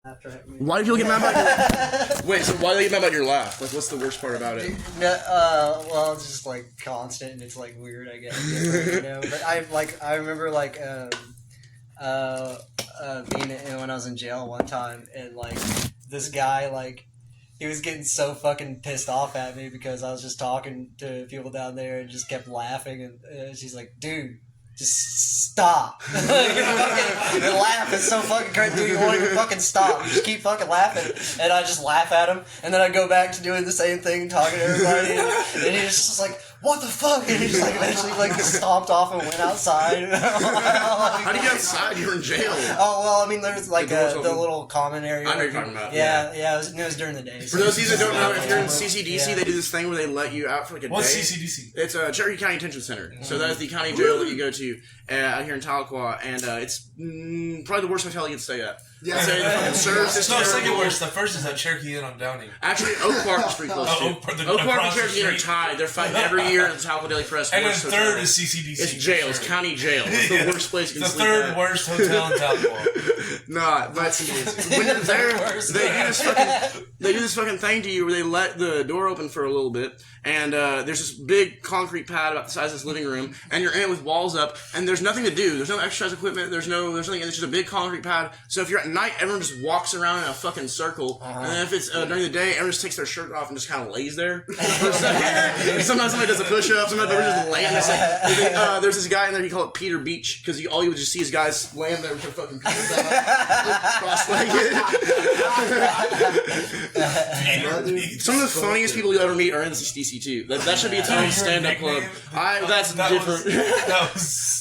Why do people get mad about Wait, so why do they get mad about your laugh? Like, what's the worst part about it? Well, it's just like constant and it's like weird, I guess. You know, but I remember being in when I was in jail one time, and like this guy he was getting so fucking pissed off at me because I was just talking to people down there and just kept laughing, and she's like, dude, just stop. Your laugh is so fucking crazy. Dude, you won't even fucking stop. You just keep fucking laughing. And I just laugh at him. And then I go back to doing the same thing, talking to everybody. And he's just like, what the fuck? And he just eventually stomped off and went outside. How do you get outside? You were in jail. Oh, well, I mean, there's the little common area. I know you're talking about. Yeah, it was during the day. For those of you that don't know, if you're in CCDC, they do this thing where they let you out for like a day. What's CCDC? It's a Cherokee County Detention Center. So that is the county jail that you go to out here in Tahlequah, and it's probably the worst hotel you can stay at. Yeah. It's no, second worst. The first is at Cherokee Inn on Downing. Actually, Oak Park is pretty close to. Oak Park and Cherokee Inn are tied. They're fighting every year at the Tahlequah Daily Press. And then third is CCDC. It's jail. It's county jail. It's the worst place you can sleep at. The third worst hotel in Tahlequah. Nah, but when you're there, they do this fucking thing to you where they let the door open for a little bit, and there's this big concrete pad about the size of this living room, and you're in it with walls up, and there's nothing to do. There's no exercise equipment. There's nothing. It's just a big concrete pad. So if you're at night, everyone just walks around in a fucking circle, and then if it's during the day, everyone just takes their shirt off and just kind of lays there. Sometimes somebody does a push-up. Sometimes they're just laying there. There's this guy in there. He called it Peter Beach because all you would just see is guys laying there with their fucking pants out, cross-legged. Some of the funniest people you'll ever meet are in CCDC too. That should be its own stand-up club. That's different.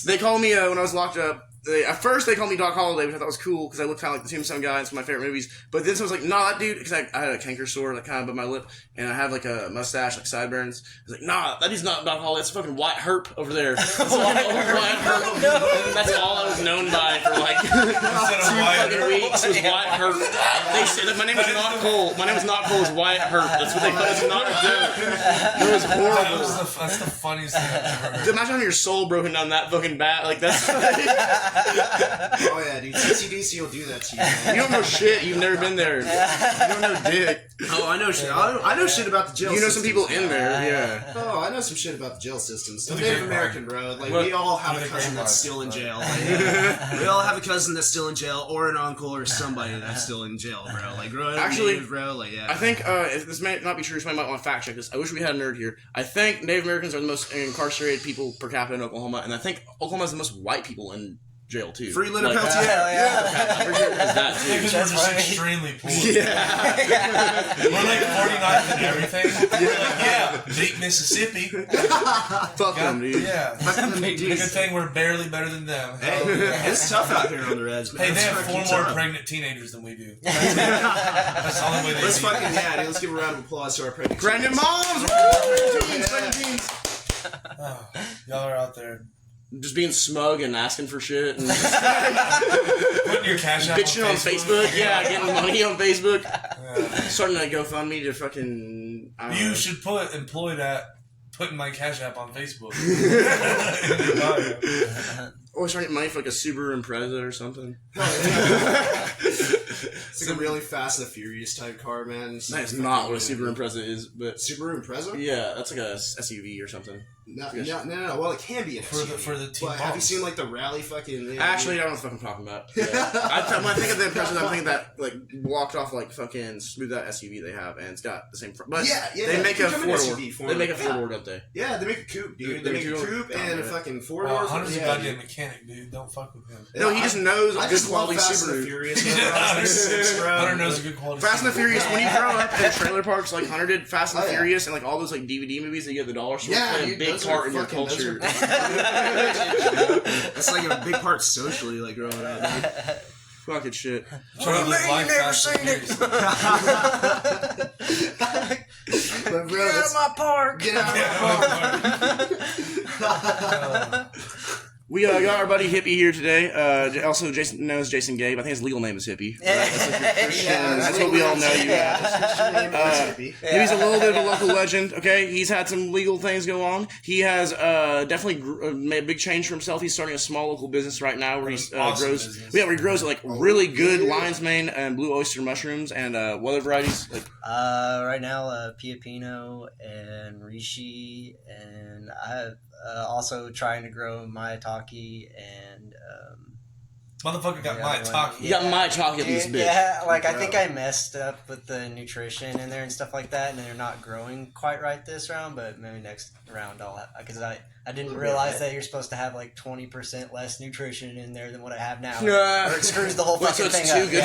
They called me when I was locked up. At first, they called me Doc Holliday, which I thought was cool because I looked kind of like the Tombstone guy. It's one of my favorite movies. But then someone was like, "Nah, that dude," because I had a canker sore like kind of above my lip, and I have like a mustache, like sideburns. I was like, "Nah, that dude's not Doc Holliday. That's fucking White Herp over there." That's fucking old White Herp. And that's all I was known by for like 2 fucking weeks. Was White Herp. They said that my name was not Cole. My name was not Cole. It was White Herp. That's what they thought. It's not a joke. It was horrible. That's the funniest thing I've ever heard. Imagine having your soul broken down that fucking bat. Like that's. Oh yeah, dude. CCDC will do that to you, man. You don't know shit. You've never been there. You don't know dick. Oh, I know shit. I know shit about the jail. You know some people in there, yeah. Oh, I know some shit about the jail systems. I'm Native American, bro. Like we all have a cousin that's still in jail. We all have a cousin that's still in jail, or an uncle, or somebody that's still in jail, bro. Like growing up Native, bro. Like yeah. I think if this may not be true, somebody might want to fact check this. I wish we had a nerd here. I think Native Americans are the most incarcerated people per capita in Oklahoma, and I think Oklahoma has the most white people in jail too. Free Leonard Peltier. Yeah. I'm pretty sure it has that too. Because we're just extremely poor. Yeah. We're like 49th and everything. We're like, yeah, beat Mississippi. Fuck them, dude. Yeah. Good thing we're barely better than them. Hey, it's tough out here on the Reds, man. Hey, they have 4 more pregnant teenagers than we do. That's the only way they Let's fucking, yeah, dude, let's give a round of applause to our pregnant moms! Pregnant teens! Oh, y'all are out there. Just being smug and asking for shit and putting your cash out bitching on Facebook. Yeah, getting money on Facebook. Yeah. Starting a GoFundMe to fucking. You should employ that. Putting my cash app on Facebook. Or trying to get money for like a Subaru Impreza or something. It's like a really Fast and the Furious type car, man. That's not what a Subaru Impreza is, but Subaru Impreza? Yeah, that's like a SUV or something. No. Well, it can be an SUV. For the team. Have you seen like the rally fucking? Actually, I don't know what I'm talking about. Yeah. When I think of the Impreza, I'm thinking that like walked off like fucking smooth out SUV they have, and it's got the same. But they make a 4-door. They make a 4-door, don't they? Yeah, they make a coupe, dude. They make a coupe and a fucking 4-door. Hunter's a goddamn mechanic, dude. Don't fuck with him. No, he just knows a good quality Subaru. Hunter knows a good quality. Fast and the Furious. When you grow up in trailer parks, like Hunter did Fast and the Furious, and like all those like DVD movies that you get at the dollar store, play a big part in your culture. That's like a big part socially, like growing up. Fucking shit. You never seen it. But bro, Get out of my park. Get out of my park. We got our buddy Hippie here today. Also, Jason knows Jason Gabe. I think his legal name is Hippie. That's what we all know you as. He's a little bit of a local legend. Okay, he's had some legal things go on. He has definitely made a big change for himself. He's starting a small local business right now where he grows. Yeah, where he grows like really good lion's mane and blue oyster mushrooms and what other varieties? Like right now, Piapino and Rishi, and I also trying to grow Maitake and motherfucker got Maitake. You got Maitake in this bitch. Yeah, like I think I messed up with the nutrition in there and stuff like that, and they're not growing quite right this round. But maybe next round I'll have, because I didn't realize that you're supposed to have like 20% less nutrition in there than what I have now, or it screws the whole fucking thing up. Too good.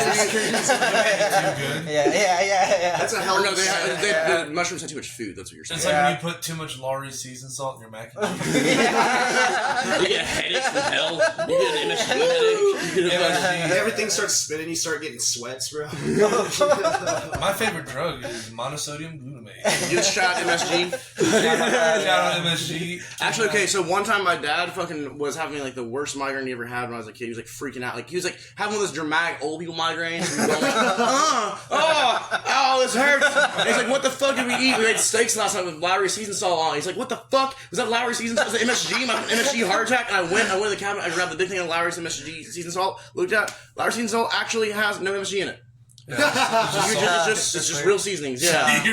Yeah. That's a hell of a the mushrooms had too much food. That's what you're saying. It's like when you put too much Lowry seasoned salt in your mac and cheese. You get headaches from hell. You get an MSG headache. Everything starts spinning. You start getting sweats, bro. My favorite drug is monosodium glutamate. You just shot MSG. Shout out MSG. Actually, okay, so one time my dad fucking was having like the worst migraine he ever had when I was a kid. He was like freaking out. Like he was like having one of those dramatic old people migraines. And going like, this hurts. And he's like, what the fuck did we eat? We ate steaks last night with Lowry seasoned salt on. He's like, what the fuck? Was that Lowry seasoned salt? Was it MSG? My MSG heart attack? And I went to the cabinet, I grabbed the big thing of Lowry's MSG seasoned salt, looked at Lowry seasoned salt actually has no MSG in it. Yeah, it's just real seasonings. Yeah, he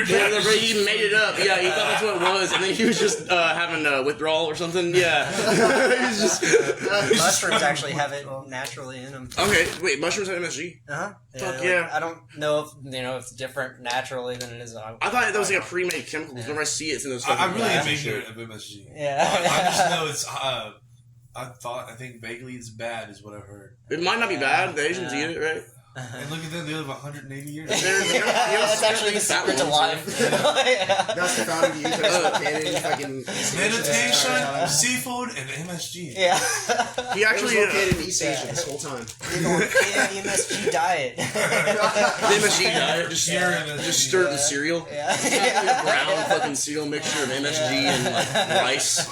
made it up. Yeah, he thought that's what it was, and then he was just having withdrawal or something. Yeah, he's just mushrooms actually have it naturally in them. Okay, wait, mushrooms have MSG? Fuck yeah! I don't know if it's different naturally than it is. I thought that was like a pre-made chemical. Whenever I see it, it's in those. I really am ignorant of MSG. Yeah, I just know it's. I think vaguely it's bad, is what I've heard. It might not be bad. The Asians eat it, right? And look at them, they live 180 years. That's actually the secret to life. That's the founding use meditation, seafood, and MSG. Yeah. He actually located in East Asia this whole time. MSG diet. The MSG diet, just stir it in cereal. Yeah. Brown fucking cereal mixture of MSG and like rice.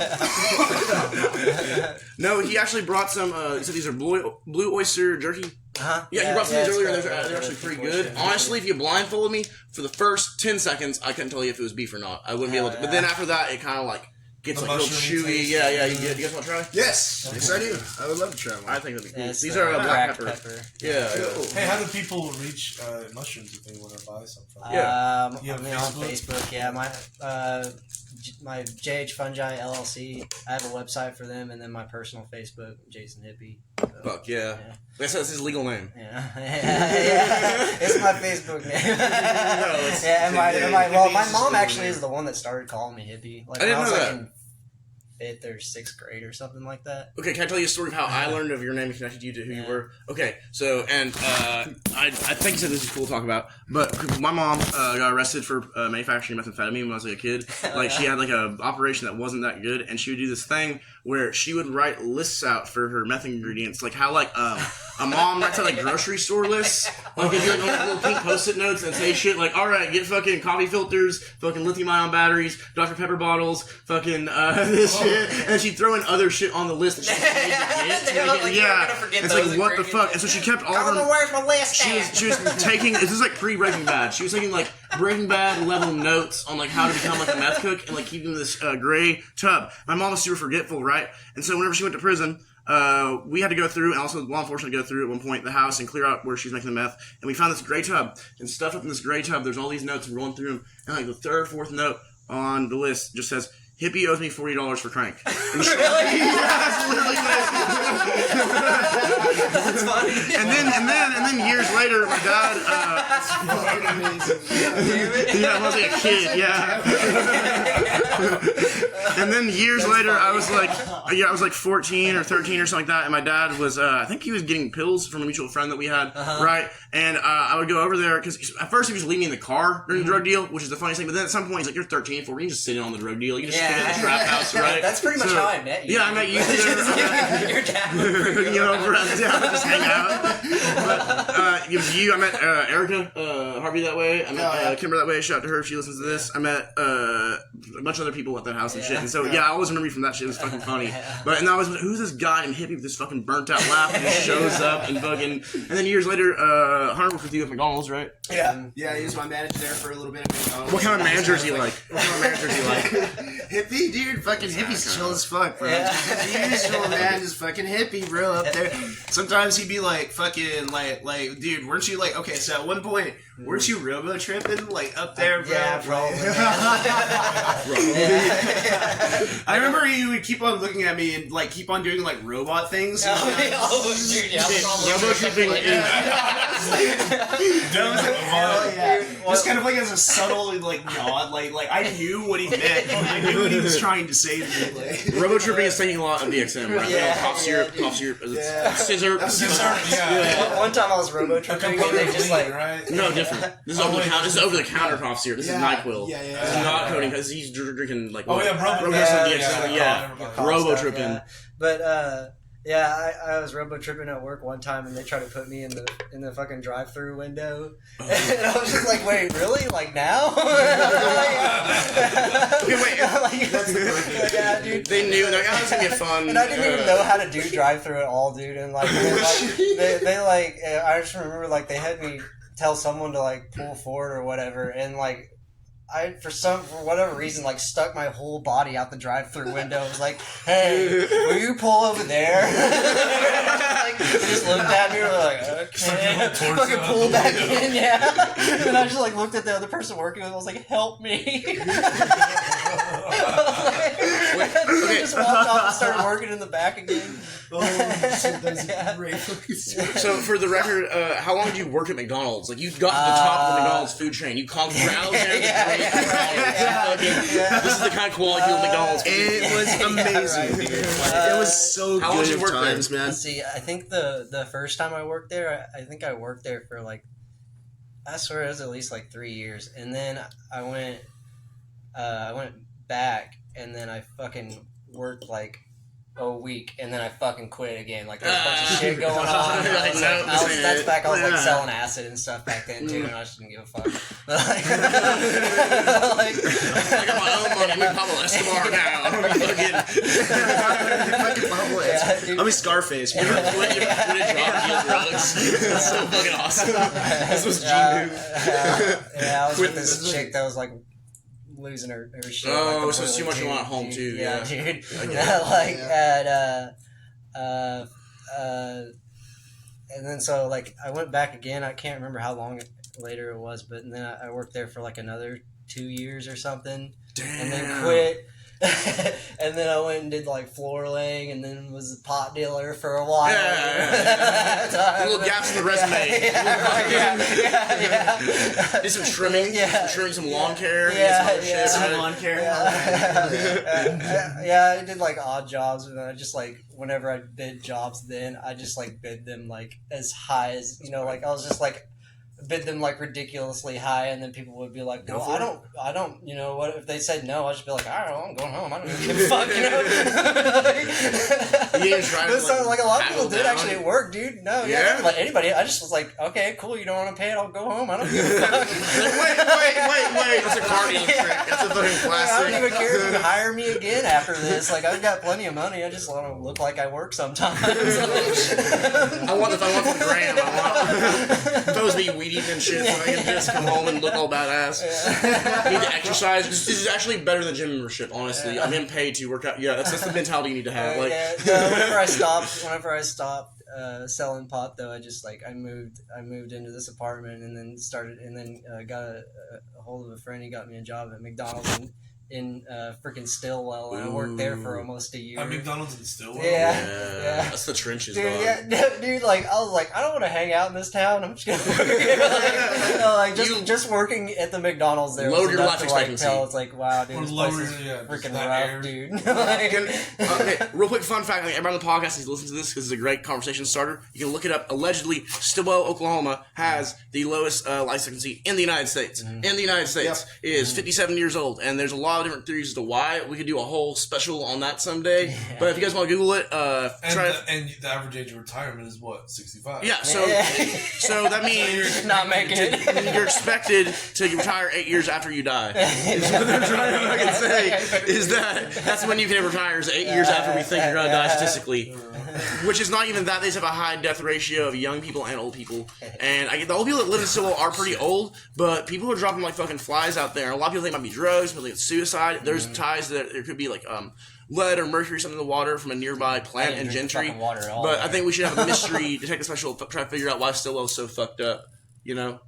No, he actually brought some. He said these are blue oyster jerky. Yeah, he brought some of these earlier. They're actually pretty good. Honestly, if you blindfolded me for the first 10 seconds, I couldn't tell you if it was beef or not. I wouldn't be able to. But then after that, it kind of like gets like real chewy. Yeah. You guys want to try? Yes, I do. I would love to try one. I think that'd be cool. Yes, These are black pepper. Yeah. Cool. Hey, how do people reach mushrooms if they want to buy something? Yeah. I mean, on Facebook. Yeah, my JH Fungi LLC. I have a website for them, and then my personal Facebook, Jason Hippie. So, fuck yeah. That's his legal name. Yeah. It's my Facebook name. My mom actually is the one that started calling me Hippie. Like I didn't know that. In 5th or 6th grade or something like that. Okay, can I tell you a story of how I learned of your name and connected you to who you were? Okay, so, and I think you said this is cool to talk about, but my mom got arrested for manufacturing methamphetamine when I was like a kid. Like, she had like a operation that wasn't that good, and she would do this thing where she would write lists out for her meth ingredients, like how like a mom writes out like grocery store lists, like if you like little pink post-it notes and say shit like, all right, get fucking coffee filters, fucking lithium-ion batteries, Dr. Pepper bottles, fucking this shit, and she'd throw in other shit on the list that she it's like what the fuck, and so she kept all of them. Where's my list? She was taking, this is like pre-Breaking Bad. She was taking like Breaking Bad level notes on like how to become like a meth cook and like keeping this gray tub. My mom was super forgetful, right? And so whenever she went to prison, we had to go through, and also law enforcement had to go through at one point the house and clear out where she was making the meth. And we found this gray tub, and stuff up in this gray tub, there's all these notes, and we're going through them, and like the third or fourth note on the list just says, Hippie owes me $40 for crank. Really? That's literally That's funny. And then years later, my dad. That's fucking amazing. Yeah, I was like a kid. Yeah. And then years later, I was like 14 or 13 or something like that, and my dad was, I think he was getting pills from a mutual friend that we had, right? And I would go over there because at first he was leaving me in the car during the drug deal, which is the funniest thing. But then at some point he's like, "You're 13, 14, you just sitting on the drug deal. You just sit at the trap house, right?" That's pretty much how I met you. Yeah, I met you there. Your dad. Just hang out. But it was you. I met Erica Harvey that way. I met Kimber that way. Shout out to her if she listens to this. I met a bunch of other people at that house and shit. And so I always remember you from that shit. It was fucking funny. But and I was who's this guy named Hippie with this fucking burnt out laugh and just shows up and fucking. And then years later, Hunter worked with you at McDonald's, right? Yeah, he was my manager there for a little bit at McDonald's. What kind of manager is he like? Hippie, dude. Fucking Hippie's chill as fuck, bro. He's chill, man. Just fucking Hippie, bro, up there. Sometimes he'd be like, fucking, like, dude, weren't you like, okay, so at one point, weren't you robo tripping, like, up there, bro? Yeah, probably. I remember he would keep on looking at me and, like, keep on doing, like, robot things. Dude, yeah. Robo tripping is. Just kind of like as a subtle like nod, like I knew what he meant. I knew what he was trying to say to me. Like. Robo tripping is taking a lot of DXM, right? Cough syrup, scissor. One time I was robo tripping and they just like no different. This is over the counter. This is over the counter cough syrup. This is NyQuil. This is not codeine because he's drinking like Robo DXM. Robo tripping. But I was robo tripping at work one time, and they tried to put me in the fucking drive-through window, and I was just like, "Wait, really? Like now?" Yeah, dude. They knew they're like, "Oh, it's gonna be fun." And I didn't even know how to do drive-through at all, dude. And like, they I just remember like they had me tell someone to like pull forward or whatever, and like. I, for whatever reason, like, stuck my whole body out the drive-thru window. I was like, hey, will you pull over there? Like, they just looked at me and were like, okay. Fucking pull back in, And I just, like, looked at the other person working with him. I was like, help me. They just walked off and started working in the back again. That's great. So, for the record, how long did you work at McDonald's? Like, you got to the top of the McDonald's food chain. You conquered Alexander. This is the kind of quality of McDonald's. It was amazing, dude. It was so how good did you work times, there? man. See, I think the first time I worked there, I think I worked there for like, I swear it was at least like 3 years, and then I went back, and then I fucking worked like a week, and then I fucking quit again. Like, there's a bunch of shit going on. That's back. I was like selling acid and stuff back then too, and I just didn't give a fuck. I got my own money. I'm Pablo Escobar now. I'm a Scarface. You ever quit drop deal drugs? That's so fucking awesome. This was G-Move. I was with this chick that was like losing her shit. Oh, like, so it's too much going on at home too. Yeah, dude. And then so like I went back again. I can't remember how long later it was, but then I worked there for like another 2 years or something. Damn. And then quit. And then I went and did like floor laying, and then was a pot dealer for a while. Little gaps in the resume. Did some trimming. Trimming some lawn care. Some lawn care. I did like odd jobs, and I just like whenever I bid jobs, then I just like bid them like as high as like I was just like. Bid them like ridiculously high, and then people would be like, "Well, I don't, what if they said no?" I'd just be like, "I don't know, I'm going home. I don't even give a fuck." So like a lot of people did actually work, dude. No, like anybody. I just was like, "Okay, cool. You don't want to pay it? I'll go home. I don't give a fuck." Wait. That's a cardio trick. That's a fucking classic. I don't even care if you hire me again after this. Like I've got plenty of money. I just want to look like I work sometimes. I want the gram. I want those be weed and shit, so I can just come home and look all badass. Need to exercise. This is actually better than gym membership, honestly. I'm getting paid to work out. Yeah, that's the mentality you need to have. Whenever I stopped selling pot, though, I just like I moved into this apartment, and then got a hold of a friend. He got me a job at McDonald's in freaking Stillwell, and I worked there for almost a year. At McDonald's in Stillwell? Yeah. That's the trenches, dude. dog. Dude, like I was like, I don't want to hang out in this town. I'm just gonna just working at the McDonald's there. Lower your life expectancy. It's like, wow, dude, this place is freaking rough, dude. Okay, real quick fun fact. Everybody on the podcast needs to listen to this because it's a great conversation starter. You can look it up. Allegedly, Stillwell, Oklahoma has the lowest life expectancy in the United States. In the United States is 57 years old, and there's a lot of different theories as to why. We could do a whole special on that someday. But if you guys want to Google it, and the average age of retirement is what, 65? Yeah, so that means not making it. you're expected to retire 8 years after you die. Is what they're trying to fucking say. Is that's when you can retire, is 8 years after we think you're gonna die statistically. Which is not even that. They just have a high death ratio of young people and old people. And the old people that live in Stillwell are pretty old, but people are dropping like fucking flies out there. A lot of people think it might be drugs, people think it's suicide. There's ties that there could be like lead or mercury or something in the water from a nearby plant in Gentry. But I think we should have a mystery detective special try to figure out why Stillwell's so fucked up. You know?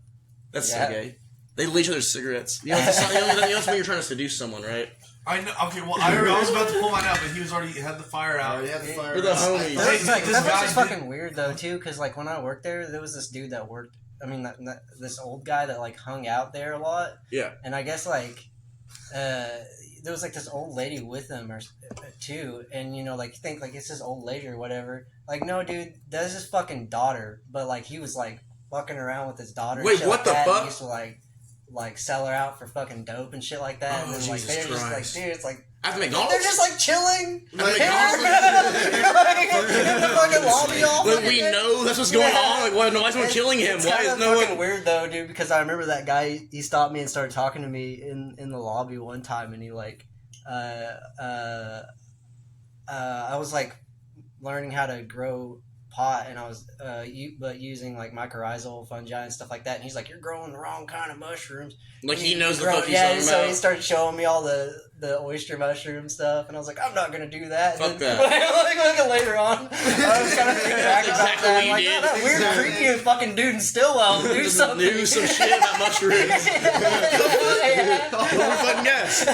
That's so gay. They lead each other's cigarettes. You know, that's when you're trying to seduce someone, right? I know. Okay, well, I was about to pull mine out, but he was already had the fire out. He had the fire We're the homies. That was just fucking weird though too, because like when I worked there was this dude that worked. I mean, this old guy that like hung out there a lot. Yeah. And I guess like, there was like this old lady with him or too, and you know like think like it's this old lady or whatever. Like no, dude, that's his fucking daughter. But like he was like fucking around with his daughter. Wait, what the fuck? He used to like sell her out for fucking dope and shit like that. And then like they're just like, dude, it's like at the McDonald's? They're just like chilling. At the fucking lobby all But we know that's what's going on. Like, why is someone killing him? Why is no one weird though, dude? Because I remember that guy. He stopped me and started talking to me in the lobby one time, and he like, I was like learning how to grow pot, and I was using like mycorrhizal fungi and stuff like that, and he's like, you're growing the wrong kind of mushrooms. Like he knows the fuck he's talking about. So he started showing me all the oyster mushroom stuff, and I was like, I'm not gonna do that. Fuck that. Like later on, I was kind of thinking back about that. I'm like, that weird, creepy fucking dude in Stillwell do something. Knew some shit about mushrooms. Who fucking guess?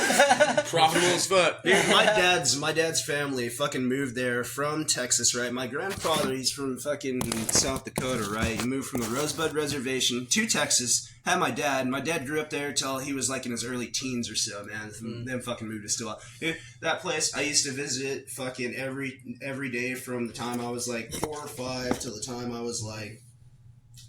Profitable as fuck. Dude, my dad's family fucking moved there from Texas, right? My grandfather, he's from fucking South Dakota, right? He moved from the Rosebud Reservation to Texas. Had my dad. My dad grew up there till he was like in his early teens or so, man. Then fucking moved to Stillwell. That place I used to visit fucking every day from the time I was like 4 or 5 till the time I was like,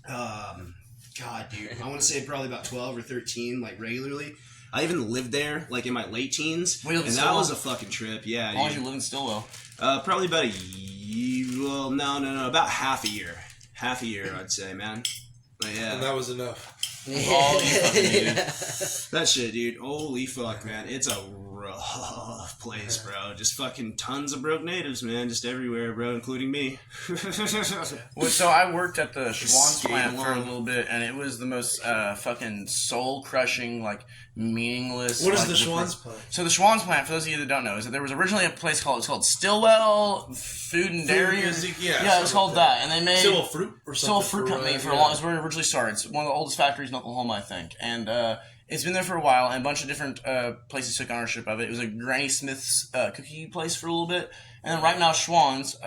God, dude, I want to say probably about 12 or 13, like regularly. I even lived there like in my late teens, and that was a fucking trip. Yeah. How long did you live in Stillwell? Probably about a year. Well, no, about half a year. Half a year, I'd say, man. But yeah. And that was enough. All you fucking needed. That shit, dude. Holy fuck, man. It's a rough place, bro. Just fucking tons of broke natives, man. Just everywhere, bro, including me. Well, so I worked at the Schwann's plant for a little bit, and it was the most fucking soul-crushing, like, meaningless... What is the Schwann's plant? So the Schwann's plant, for those of you that don't know, is that there was originally a place called Stillwell Food and Dairy. Yeah, it was called that. And they made... Stillwell Fruit or something. Stillwell Fruit Company for a long... It's where it originally started. It's one of the oldest factories in Oklahoma, I think. And it's been there for a while, and a bunch of different places took ownership of it. It was a Granny Smith's cookie place for a little bit. And then right now, Schwann's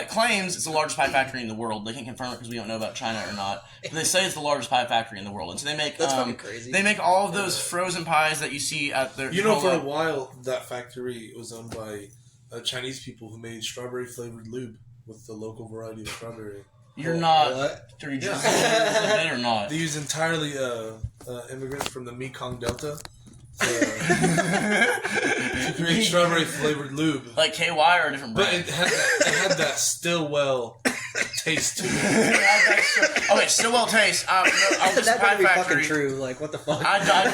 claims it's the largest pie factory in the world. They can't confirm it because we don't know about China or not. But they say it's the largest pie factory in the world. And so they make... That's fucking crazy. They make all of those frozen pies that you see at their... You know, for a while, that factory was owned by Chinese people who made strawberry-flavored lube with the local variety of strawberry. You're not... What? Are you just it or not? They use entirely immigrants from the Mekong Delta to create strawberry-flavored lube. Like KY or a different brand? But it had that Stillwell taste to it. Okay, Stillwell taste. That might be fucking true. Like, what the fuck? I don't.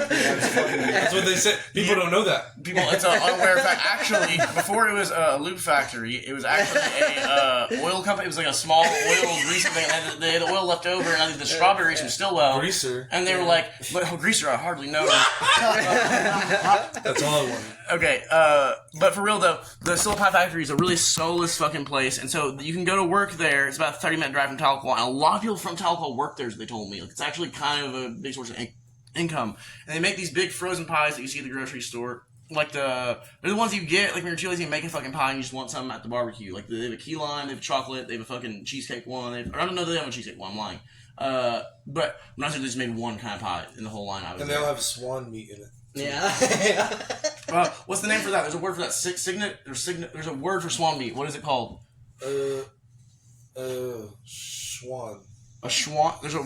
That's what they said. People don't know that. It's an unaware fact. Actually, before it was a lube factory, it was actually a oil company. It was like a small oil greaser thing. And they had the oil left over, and I think the strawberries from Stillwell. Greaser. And they were like, but greaser, I hardly know. That's all I wanted. Okay, but for real though, the Stillwell Pie Factory is a really soulless fucking place, and so you can go to work there. It's about a 30-minute drive from Tahlequah, and a lot of people from Tahlequah work there, as they told me. Like, it's actually kind of a big source of income. And they make these big frozen pies that you see at the grocery store. Like they're the ones you get, like when you're too lazy to make a fucking pie and you just want something at the barbecue. Like they have a key lime, they have chocolate, they have a fucking cheesecake one. I don't know that they have a cheesecake one, I'm lying. But when I said they just made one kind of pie in the whole line, I was and they all have swan meat in it. Yeah. What's the name for that? There's a word for that. Signet. There's a word for swan meat. What is it called? Schwan. A schwan. There's a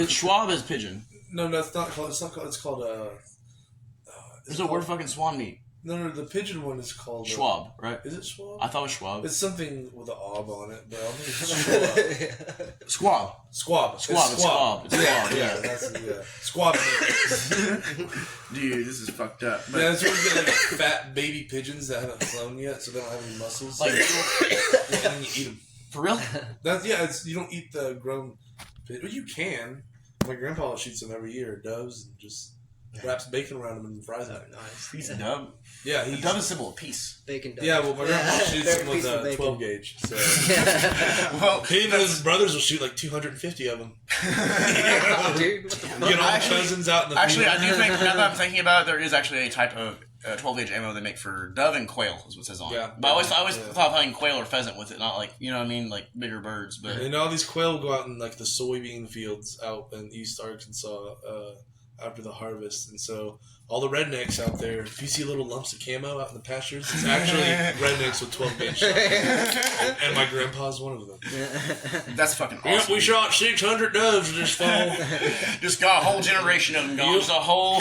Schwab is pigeon. No, it's not called. It's not called. It's called. There's a word for fucking swan meat. No, the pigeon one is called Schwab, right? Is it Schwab? I thought it was Schwab. It's something with an ob on it, but I don't think it's Schwab. Squab. Squab. It's Squab. Yeah, that's Squab. Dude, this is fucked up. But Yeah, that's where you get like fat baby pigeons that haven't flown yet, so they don't have any muscles. like, and then you eat them. for real? You don't eat the grown pigeon. Well, you can. My grandpa shoots them every year, doves, and just wraps bacon around them and fries them. Nice. He's a dove. Yeah, A dove is a symbol of peace. Bacon dove. Yeah, well, my grandpa shoots them with Peaceful a bacon. 12 gauge. So Well, he and his brothers will shoot like 250 of them. Dude, what the fuck? Get all the cousins out in the Actually, field. I do think, now that I'm thinking about it, there is actually a type of 12-gauge ammo they make for dove and quail, is what it says on it. Yeah. But I always thought of hunting quail or pheasant with it, not like, you know what I mean, like bigger birds. But And all these quail go out in like the soybean fields out in East Arkansas after the harvest, and so all the rednecks out there, if you see little lumps of camo out in the pastures, it's actually rednecks with 12-gauge shots. And my grandpa's one of them. that's fucking awesome. Yep, we shot 600 doves this fall. Just got a whole generation of them gone. Yep. Just a whole...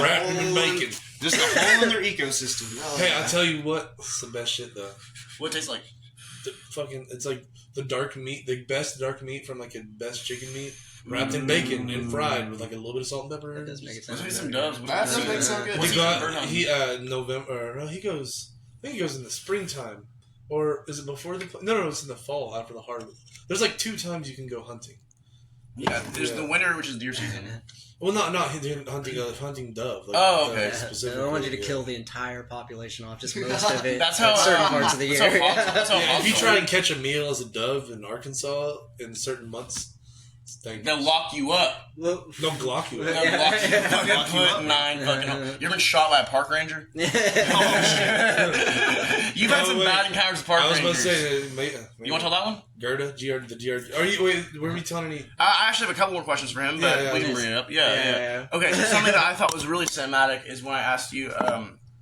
Wrapped them in bacon. Just a hole in their ecosystem. Oh, Hey, I'll tell you what, it's the best shit though. What it tastes like? It's like the dark meat, the best dark meat from like a best chicken meat, wrapped in bacon and fried with like a little bit of salt and pepper. That does make it Let's sound get some good. doves. That does make so good. What's He he got bird hunting? he goes. I think he goes in the springtime, or is it before the? No, it's in the fall after the harvest. There's like 2 times you can go hunting. Yeah, there's the winter, which is deer season. Well, not hunting dove. Like, Oh, okay. I specifically, don't want you to yeah. kill the entire population off, just most of it. That's how at certain parts of the year. That's how Yeah, if you Hawks try are. and catch a meal as a dove in Arkansas in certain months, it's dangerous. They'll lock you up. Well, They'll Glock you. They'll Up. lock you up. Lock you Put up. 9 fucking... You ever been shot by a park ranger? You've had some wait. bad encounters with park I was about rangers. to say, You want to tell that one? Gerda, the GR. Are you? Wait, were we telling any? I actually have a couple more questions for him, but Yeah, we can please. bring it up. Yeah. Okay, so something that I thought was really cinematic is when I asked you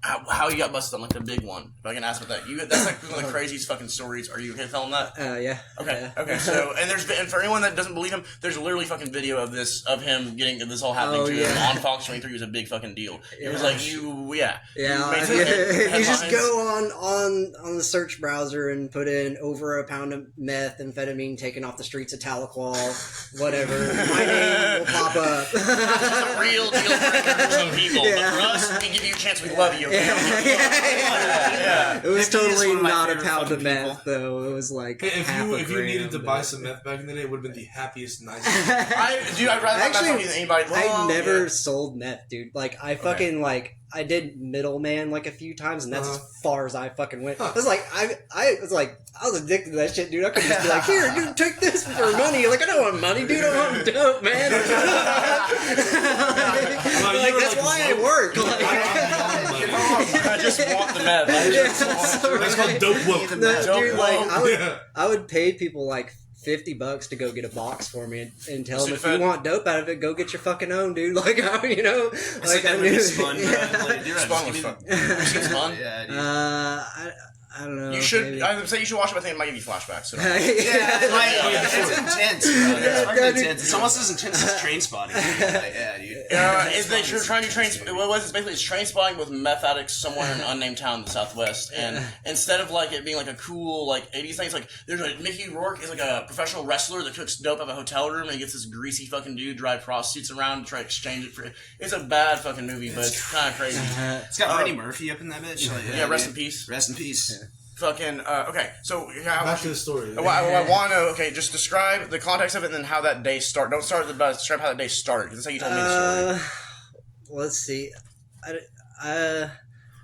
how you got busted on like the big one. If I can ask about that, that's like one of the craziest fucking stories. Are you okay telling that? yeah. Okay. Yeah. Okay. So, and for anyone that doesn't believe him, there's literally fucking video of him getting this all happening to him on Fox 23 was a big fucking deal. It was like Yeah, made you just headlines. go on the search browser and put in over a pound of methamphetamine taken off the streets of Tahlequah, whatever. My name will pop up. It's a real deal breaker for some people, but for us, we give you a chance. We love you. Okay? Yeah. It was Hippie is totally one of my not a favorite pound of fucking meth, people. though. It was like Hey, if you needed to buy but- some meth back in the day, it would have been the happiest, nicest. I'd rather not Actually, talk to anybody. I never Yeah. sold meth, dude. Like, I fucking, I did middleman, like, a few times, and that's as far as I fucking went. I was like, I was addicted to that shit, dude. I could just be like, here, dude, take this for money. Like, I don't want money, dude. I want dope, man. Like, that's why I work. Like, I just want the meth. That's called dope woke. no, dude, like, Yeah. I would pay people, like, $50 to go get a box for me and tell them if you Fed. want dope out of it, go get your fucking own, dude. Like, you know, It's like that I movie knew. Spun, bro. Like, dude, Spun just was give fun. me- It's fun. Yeah, dude. I don't know. You should. maybe. I would say you should watch it. But I think it might give you flashbacks. So. Yeah, it's intense, bro. It's fucking dude. intense. It's almost as intense as train spotting. Like, yeah, dude. Is they trying to train? What was it? Basically, it's train spotting with meth addicts somewhere in an unnamed town in the Southwest. And instead of like it being like a cool like 80s thing, it's like there's like Mickey Rourke is like a professional wrestler that cooks dope out of a hotel room and he gets this greasy fucking dude drive prostitutes around to try to exchange it for. It's a bad fucking movie, but it's kind of crazy. It's got Eddie Murphy up in that bitch. Like, Yeah, rest in dude. peace. Rest in peace. Fucking okay. So Back to the story. I want to okay. Just describe the context of it and then how that day started. Don't start at the bus. Describe how that day started because that's how you told me the story. Let's see. I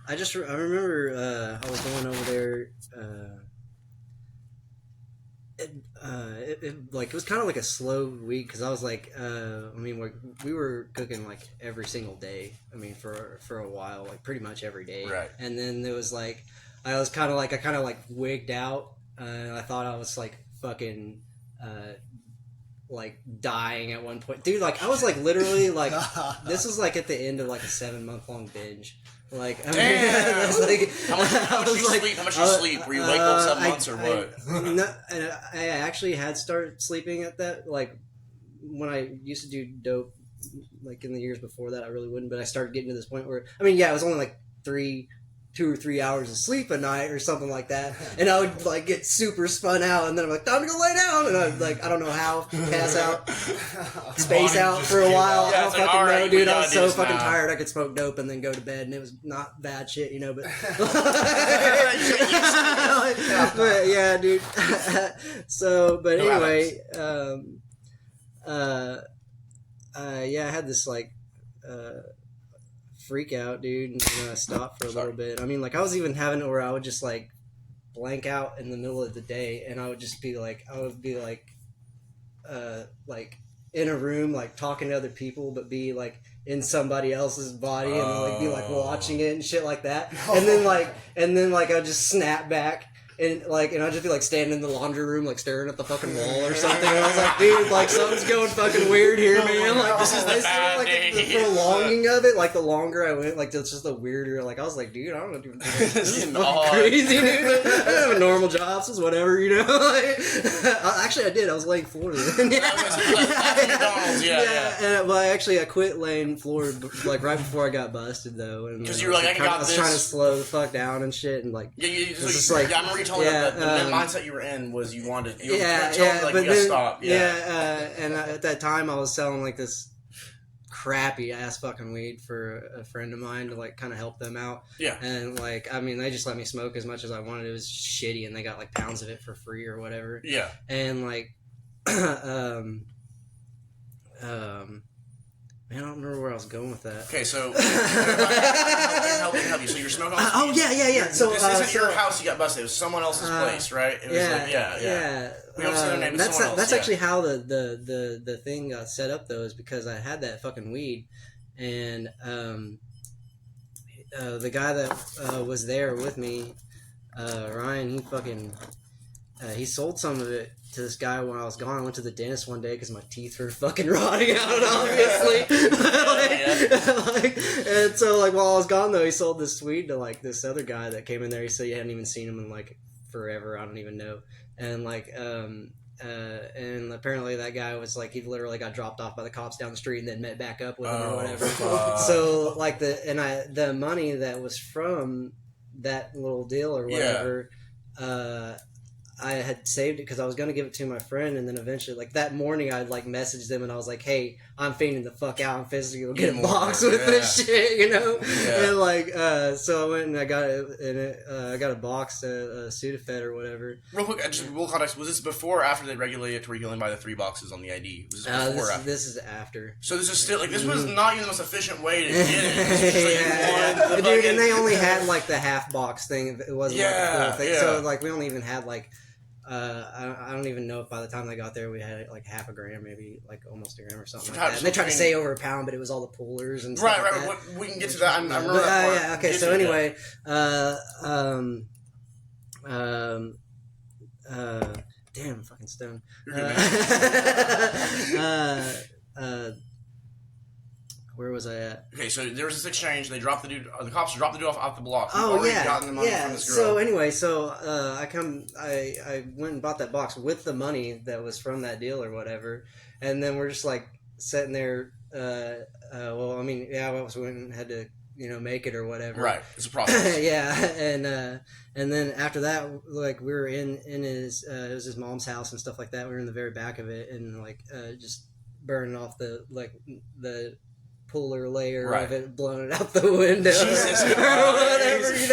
remember I was going over there. It was kind of like a slow week because I was like, we were cooking like every single day. I mean, for a while, like pretty much every day. Right. And then there was like, I kind of like wigged out. I thought I was like fucking. Like dying at one point, dude. Like I was like literally like this was like at the end of like a 7-month long binge. Like I mean, Damn. I was like, How much you sleep? How much you sleep? Were you awake those 7 months or what? I actually had started sleeping at that like when I used to do dope like in the years before that, I really wouldn't. But I started getting to this point where, I mean, yeah, it was only like 2 or 3 hours of sleep a night or something like that, and I would like get super spun out, and then I'm like, time to go lay down, and I like, I don't know how, pass out, space out for a while. Yeah, I don't it's like, fucking alright, know, dude. we I was gotta so do this fucking now. tired I could smoke dope and then go to bed, and it was not bad shit, you know. But, but yeah, dude. So, but No anyway, yeah, I had this like freak out, dude, and then I stopped for a little bit. I mean, like, I was even having it where I would just like blank out in the middle of the day, and I would just be like, like in a room, like talking to other people, but be like in somebody else's body, and like be like watching it and shit like that. And then like I'd just snap back. And I'd just be like standing in the laundry room, like staring at the fucking wall or something. And I was like, dude, like something's going fucking weird here, man. Like This is the bad like day. the prolonging of it, like the longer I went, like it's just the weirder. Like I was like, dude, I don't know, this is fucking odd. crazy, dude. I didn't have a normal job, so it's whatever, you know. Actually, I did. I was laying floor. McDonald's, yeah. Well, I quit laying floor like right before I got busted though, and 'Cause you were like, I was got trying to this. slow the fuck down and shit, and like Yeah, it's just like, I remember you told me yeah, that the mindset you were in was you wanted. You yeah, told me, like, but you gotta then, stop. and at that time I was selling like this crappy ass fucking weed for a friend of mine to like kind of help them out. Yeah. And like, I mean, they just let me smoke as much as I wanted. It was shitty, and they got like pounds of it for free or whatever. Yeah. And like, man, I don't remember where I was going with that. Okay, so help you. So you're smoking. Oh yeah. So this isn't your house. You got busted. It was someone else's place, right? It was yeah. We don't say their name. It's someone else, That's actually how the thing got set up though, is because I had that fucking weed, and the guy that was there with me, Ryan, he fucking he sold some of it to this guy when I was gone. I went to the dentist one day because my teeth were fucking rotting out, obviously. And so, like, while I was gone, though, he sold this weed to, like, this other guy that came in there. He said he hadn't even seen him in, like, forever. I don't even know. And, like, and apparently that guy was, like, he literally got dropped off by the cops down the street and then met back up with him or whatever. So, like, the money that was from that little deal or whatever, I had saved it because I was going to give it to my friend, and then eventually, like, that morning, I like messaged them, and I was like, hey, I'm fainting the fuck out. I'm physically going to get a box with this shit, you know? Yeah. And, like, so I went and I got it, and I got a box, a Sudafed or whatever. Real quick, just real context, was this before or after they regulated it to where you can only buy the 3 boxes on the ID? Was this before or after? This is after. So this is still, like, this was not even the most efficient way to get it. Like, dude, and they only had, like, the half box thing. It wasn't, like, the full thing. Yeah. So, like, we only even had, like, I don't even know if by the time they got there we had like half a gram, maybe like almost a gram or something like that. And they tried to say over a pound, but it was all the puolers and stuff. Right. We can get to that. I remember that part. Yeah. Okay. So anyway, damn, fucking stone. You're good, man. Where was I at? Okay, so there was this exchange. They dropped the dude. The cops dropped the dude off the block. Oh yeah, gotten the money from this girl. So anyway, I went and bought that box with the money that was from that deal or whatever, and then we're just like sitting there. Well, I mean, yeah, I was went and had to make it or whatever. Right, it's a process. Yeah, and then after that, like we were in his it was his mom's house and stuff like that. We were in the very back of it and like just burning off the puller layer of it, blowing it out the window Jesus or whatever, and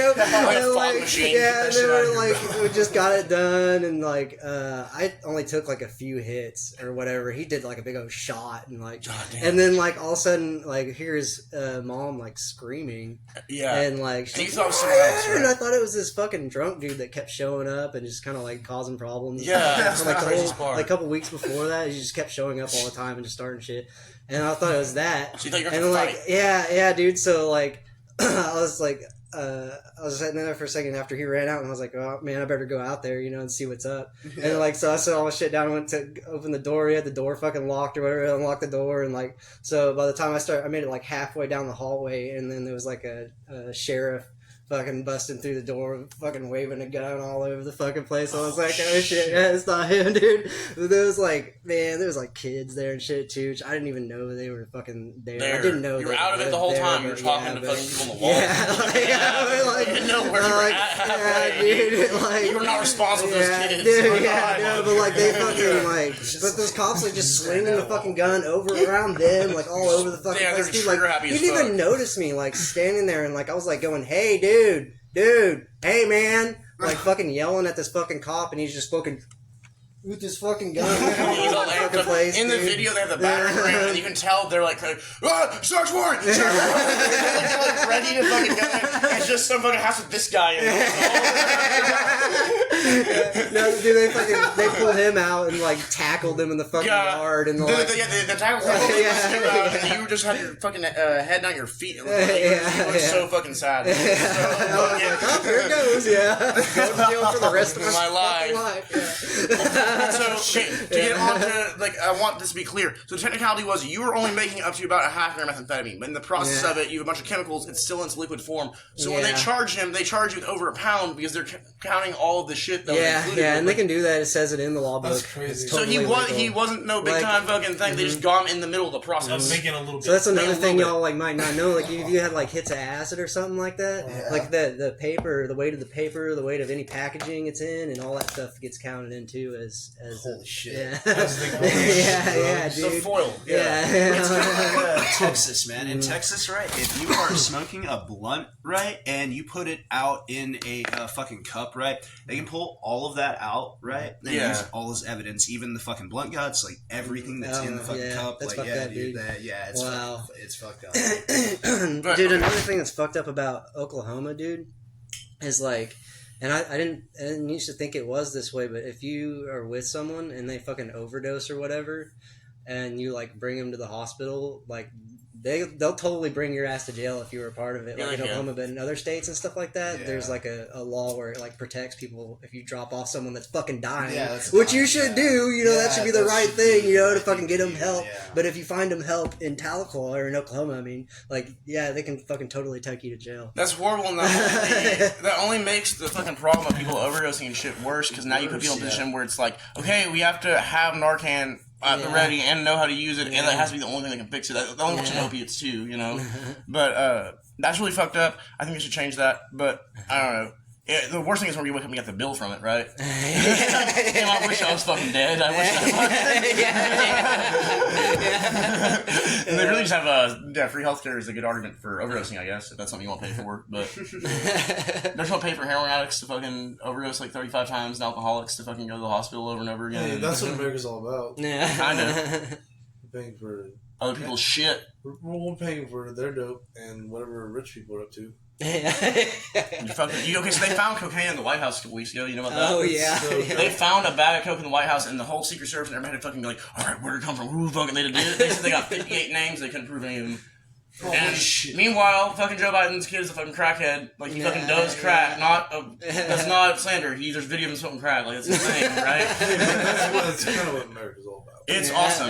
then we just got it done, and like I only took like a few hits or whatever. He did like a big old shot, and like, and then like all of a sudden like here's mom like screaming, and like and you thought it was someone else, right? And I thought it was this fucking drunk dude that kept showing up and just kind of like causing problems. That's like the craziest part. Like a couple weeks before that, he just kept showing up all the time and just starting shit. And I thought it was that. So you thought you were and like, yeah, dude. So like, I was sitting there for a second after he ran out, and I was like, oh man, I better go out there, and see what's up. Yeah. And like, so I set all my shit down and went to open the door. He had the door fucking locked or whatever. I unlocked the door, and like, so by the time I made it like halfway down the hallway, and then there was like a sheriff fucking busting through the door, fucking waving a gun all over the fucking place. I was like, oh shit, yeah, it's not him, dude. But there was like, man, there was like kids there and shit too. Which I didn't even know they were fucking there. I didn't know you were out of it the whole time. You were talking to fucking people on the wall. I didn't know where you were at. Dude, like, you were not responsible for those kids. Dude, but like they fucking like, but those cops like just swinging the fucking gun over around them, like all over the fucking place. Dude, like, he didn't even notice me, like standing there, and like I was like going, hey, dude, hey, man, like fucking yelling at this fucking cop, and he's just fucking with this fucking gun. In the video, they have the battering ram, and you can tell they're like, search warrant! They're like ready to fucking go. It's just some fucking house with this guy in it. No, dude, they pulled him out and like tackled him in the fucking yard, and like, the tackle and you just had your fucking head down your feet. It was so fucking sad. I was like, oh, here it goes, go to jail for the rest of my life. So, to get on to, like, I want this to be clear. So, the technicality was you were only making up to about a half gram methamphetamine, but in the process of it, you have a bunch of chemicals, it's still in its liquid form. So, when they charge him, they charge you with over a pound because they're counting all of the shit that was included. Yeah, and they can do that. It says it in the law book. That's crazy. Totally he wasn't no big time fucking thing. They just got him in the middle of the process. Making a little bit. So that's another thing y'all like might not know. Like if you had like hits of acid or something like that, like the paper, the weight of the paper, the weight of any packaging it's in, and all that stuff gets counted in too as holy shit. Yeah, dude. The foil. It's kind of like Texas, man. In Texas, right? If you are smoking a blunt, right, and you put it out in a fucking cup, right, they can pull all of that out, right? And use all this evidence, even the fucking blunt guts, like everything that's in the fucking cup. That's like, fucked up, dude. It's fucked up. Dude, another thing that's fucked up about Oklahoma, dude, is like, and I didn't used to think it was this way, but if you are with someone and they fucking overdose or whatever, and you like bring them to the hospital, like they'll totally bring your ass to jail if you were a part of it, like in Oklahoma. But in other states and stuff like that, there's like a law where it like protects people if you drop off someone that's fucking dying, which you should do. You know, that should be the right thing. You know, to fucking get them help. But if you find them help in Tahlequah or in Oklahoma, I mean, like, they can fucking totally take you to jail. That's horrible, and that only makes the fucking problem of people overdosing and shit worse, because now you put people in a position where it's like, okay, we have to have Narcan at the ready and know how to use it, and that has to be the only thing that can fix it. The only option opiates too, you know. But that's really fucked up. I think we should change that. But I don't know. The worst thing is when you wake up and you get the bill from it, right? Damn, I wish I was fucking dead. I wish I was. And they really just have free healthcare is a good argument for overdosing, I guess, if that's something you want to pay for. But there's no pay for heroin addicts to fucking overdose like 35 times and alcoholics to fucking go to the hospital over and over again. Hey, that's what America's all about. Yeah. Kind of. Paying for other people's shit. We're paying for their dope and whatever rich people are up to. Okay, so they found cocaine in the White House a couple weeks ago. You know about that? Oh, yeah. They found a bag of coke in the White House, and the whole Secret Service and everybody had to fucking be like, alright, where did it come from? Who fucking they did it? They said they got 58 names, they couldn't prove any of them. And meanwhile, fucking Joe Biden's kid is a fucking crackhead. Like, he fucking does crack. That's not slander. There's video of him smoking crack. Like, that's his thing, right? That's kind of what America's all about. It's awesome.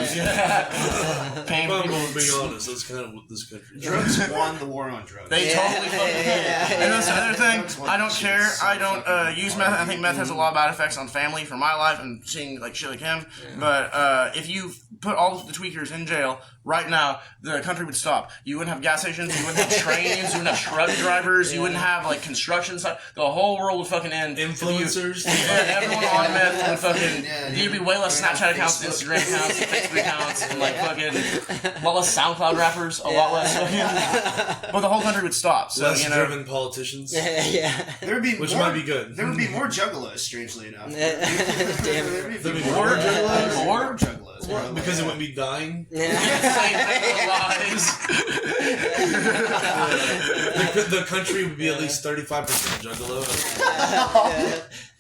Paying people. To be honest, that's kind of what this country is. Drugs won the war on drugs. They totally fucking did. And that's the other thing. I don't care. I don't use meth. I think meth has a lot of bad effects on family for my life and seeing like shit like him. But if you put all the tweakers in jail right now, the country would stop. You wouldn't have gas stations. You wouldn't have trains. You wouldn't have truck drivers. You wouldn't have like construction sites. The whole world would fucking end. Influencers. Everyone on meth would fucking. There'd be way less Snapchat accounts, Instagram accounts, Facebook accounts, and like fucking a lot less SoundCloud rappers, a lot less fucking. But the whole country would stop. So less driven politicians. There would be might be good. There would be more juggalos, strangely enough. Damn it. There'd be more juggalos. More juggalos. Bro. Because it wouldn't be dying. The country would be at least 35% juggalo.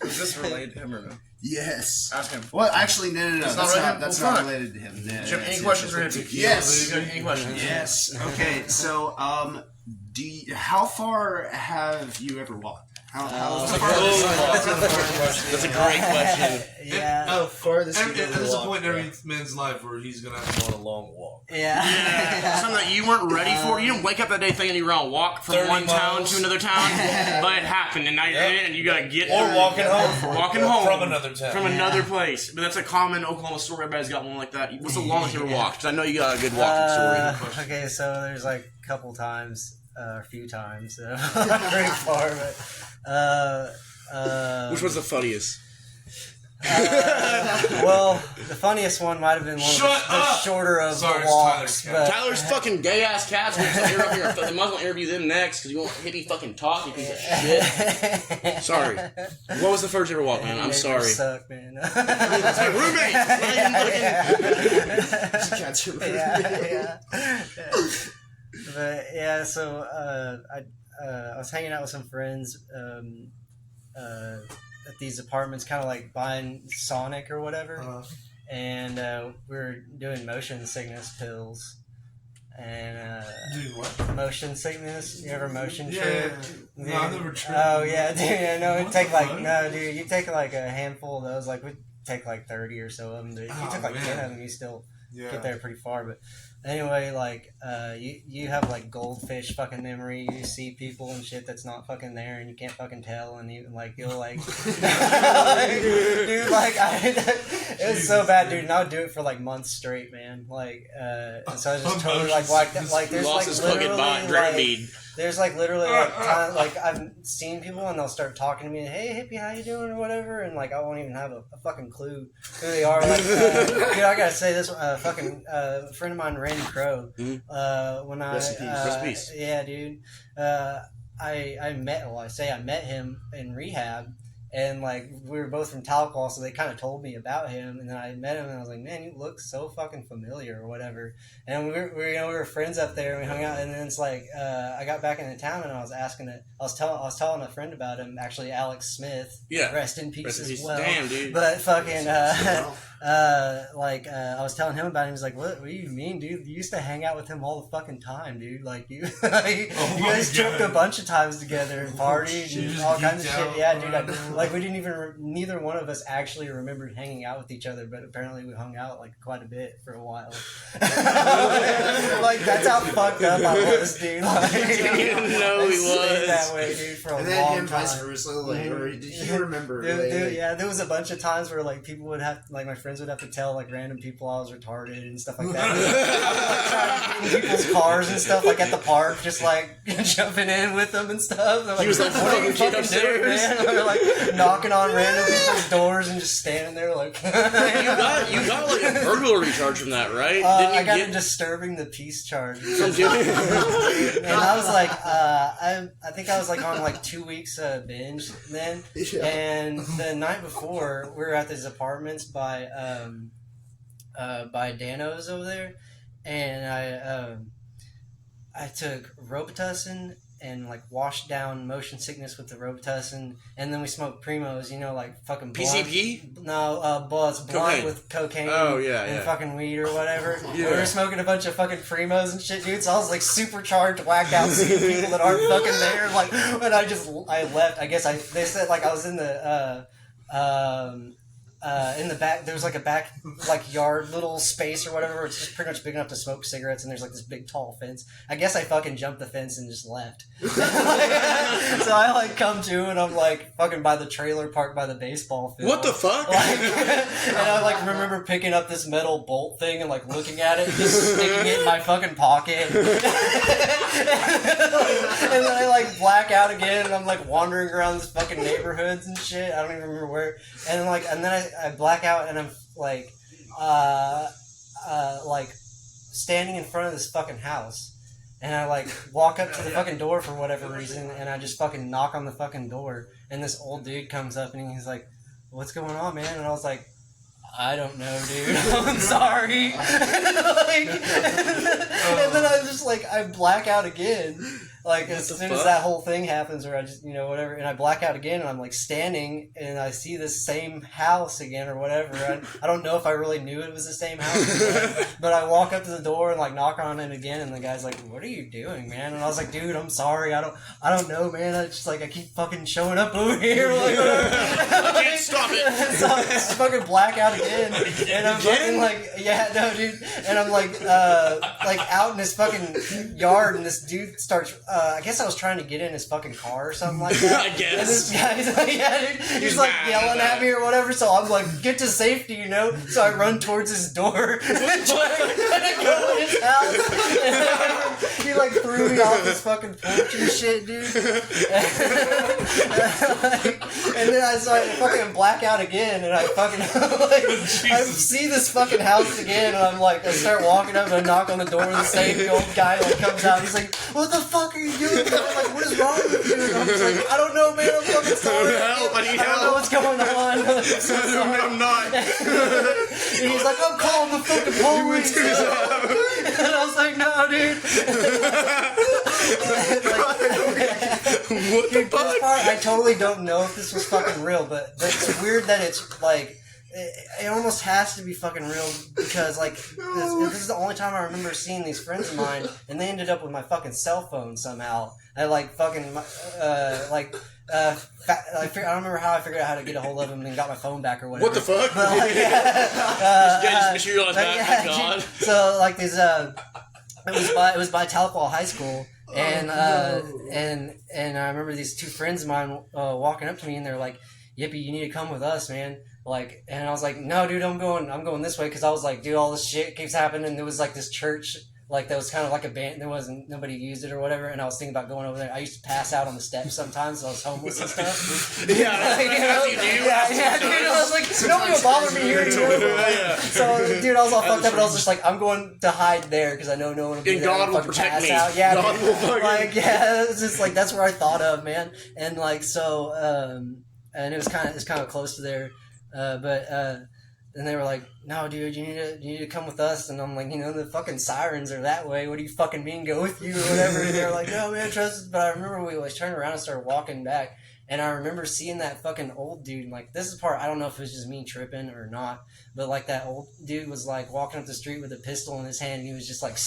Is this related to him or no? Yes. Ask him. Well, actually, no. That's not related to him. No, Jim, any questions for him? Yes. Any questions? Yes. Okay, so, how far have you ever walked? That's a great question. Yeah. Oh, farthest. There's a point in every man's life where he's gonna have to go on a long walk. Yeah. Something that you weren't ready for. You didn't wake up that day thinking you were on a walk from one town to another town, but it happened, and now you're in it, and you gotta get or walking home from another town, from another place. But that's a common Oklahoma story. Everybody's got one like that. What's the longest you ever walked? Because I know you got a good walking story. Okay, so there's like a couple times, a few times, not very far, but. Which was the funniest? Well, the funniest one might have been one of the shorter of the walks. Tyler's fucking gay ass cats. They might as well interview them next because you won't hippie fucking talk, you piece of shit. Sorry. What was the first you ever walked, man? I'm sorry. Suck, man. That's my roommate. Cats your Yeah. But yeah, so I was hanging out with some friends at these apartments, kind of like buying Sonic or whatever, and we were doing motion sickness pills. And dude, what? Motion sickness? You ever motion trip? Yeah. No, I've never tripped. Oh yeah, dude. I know it'd take like dude. You take like a handful of those. Like we'd take like 30 or so of them. Dude. If you took like 10 of them, you still get there pretty far. But anyway, like you have like goldfish fucking memory. You see people and shit that's not fucking there, and you can't fucking tell, and you like you'll like, dude, like it was so bad, dude. And I would do it for like months straight, man. Like, and so I was just totally like there's like literally there's like literally like I've seen people and they'll start talking to me, hey hippie, how you doing or whatever, and like I won't even have a fucking clue who they are. Like, dude, I gotta say this, fucking friend of mine, Randy Crow. When I Rest in peace. Yeah, dude. I met him in rehab. And, like, we were both from Talcott, so they kind of told me about him. And then I met him, and I was like, man, you look so fucking familiar or whatever. And we were friends up there, and we hung out. And then it's like, I got back into town, and I was telling a friend about him, actually, Alex Smith. Yeah. Rest in peace as well. Damn, dude. But fucking, I was telling him about him. He's like, what do you mean, dude? You used to hang out with him all the fucking time, dude. Like, you guys tripped a bunch of times together and partied and all kinds of shit. Yeah, dude. We didn't even, neither one of us actually remembered hanging out with each other, but apparently we hung out, like, quite a bit for a while. Like, that's how fucked up I was, dude. Like, I didn't know he was. That way, dude, for a long time. And then him vice versa, like, or did you remember? Dude, yeah, there was a bunch of times where, like, people would have, like, my friends would have to tell, like, random people I was retarded and stuff like that. I would, like, try to get in people's cars and stuff, like, at the park, just, like, jumping in with them and stuff. Like, he was like, what are you fucking doing, man? They're, like, knocking on random people's doors and just standing there, like... you got, like, a burglary charge from that, right? I got a disturbing the peace charge. From doing it? And I was, like, I think I was, like, on, like, 2 weeks binge then. Yeah. And the night before, we were at these apartments by Dano's over there, and I took Robitussin and like washed down motion sickness with the Robitussin, and then we smoked Primos, you know, like fucking blunt. PCP? No, blunt with cocaine. Oh yeah, and fucking weed or whatever. Yeah. We were smoking a bunch of fucking Primos and shit, dude. So I was like supercharged, whacked out, seeing people that aren't fucking there. Like, and I left. I guess they said like I was in the back. There was like a back like yard little space or whatever. It's just pretty much big enough to smoke cigarettes, and there's like this big tall fence. I guess I fucking jumped the fence and just left. So I like come to and I'm like fucking by the trailer park by the baseball field. What the fuck? Like, and I like remember picking up this metal bolt thing and like looking at it, and just sticking it in my fucking pocket. And then I like black out again, and I'm like wandering around this fucking neighborhoods and shit. I don't even remember where. And then I black out, and I'm like standing in front of this fucking house, and I like walk up to the fucking door for whatever reason, and I just fucking knock on the fucking door, and this old dude comes up and he's like, "What's going on, man?" And I was like, "I don't know, dude. I'm sorry." And then I just like I black out again. like as soon as that whole thing happens, or I just whatever, and I black out again, and I'm like standing, and I see this same house again or whatever. I don't know if I really knew it was the same house, but I walk up to the door and like knock on it again, and the guy's like, "What are you doing, man?" And I was like, "Dude, I'm sorry. I don't know, man. I just like I keep fucking showing up over here, like I can't stop it." So I just fucking black out again, and I'm fucking like, yeah, no, dude, and I'm like out in this fucking yard, and this dude starts. I guess I was trying to get in his fuking car or something like that. I guess. And this guy's like, yeah, dude, he's like yelling at me or whatever. So I'm like, get to safety, So I run towards his door and try to go in his house. He like threw me off his fucking porch and shit, dude. And then I fucking black out again, and I fucking like I see this fucking house again, and I'm like, I start walking up and I knock on the door, and the same old guy like comes out. He's like, "What the fuck are you doing?" And I'm like, "What is wrong with you?" And I'm just like, "I don't know, man. I'm fucking sorry. Help! I need help. I don't know what's going on." I'm so sorry. I'm not. And he's like, "I'm calling the fucking police." And I was like, "No, dude." What the fuck? I totally don't know if this was fucking real, but it's weird that it's like it almost has to be fucking real because like this is the only time I remember seeing these friends of mine, and they ended up with my fucking cell phone somehow. I like fucking I don't remember how I figured out how to get a hold of them and got my phone back or whatever. What the fuck? But, like, just materialized that. God. So like these it was by Tahlequah High School. And and I remember these two friends of mine walking up to me, and they're like, "Hippie, you need to come with us, man." Like, and I was like, "No, dude, I'm going this way," because I was like, "Dude, all this shit keeps happening." And there was like this church, like that was kind of like a band. There wasn't nobody used it or whatever. And I was thinking about going over there. I used to pass out on the steps sometimes. So I was homeless and stuff. Yeah, like, yeah, dude. I was like, nobody will bother me here. So, dude, I was all fucked up, and I was just like, I'm going to hide there because I know no one will be and there. God will protect me. Out. Yeah, God will fucking... like, yeah, it's just like that's where I thought of, man. And like, so, and it was kind of close to there, but. And they were like, "No, dude, you need to come with us." And I'm like, the fucking sirens are that way. What do you fucking mean go with you or whatever? And they were like, "No, man, trust us." But I remember we always turned around and started walking back. And I remember seeing that fucking old dude. And like, this is part, I don't know if it was just me tripping or not. But like that old dude was like walking up the street with a pistol in his hand. And he was just like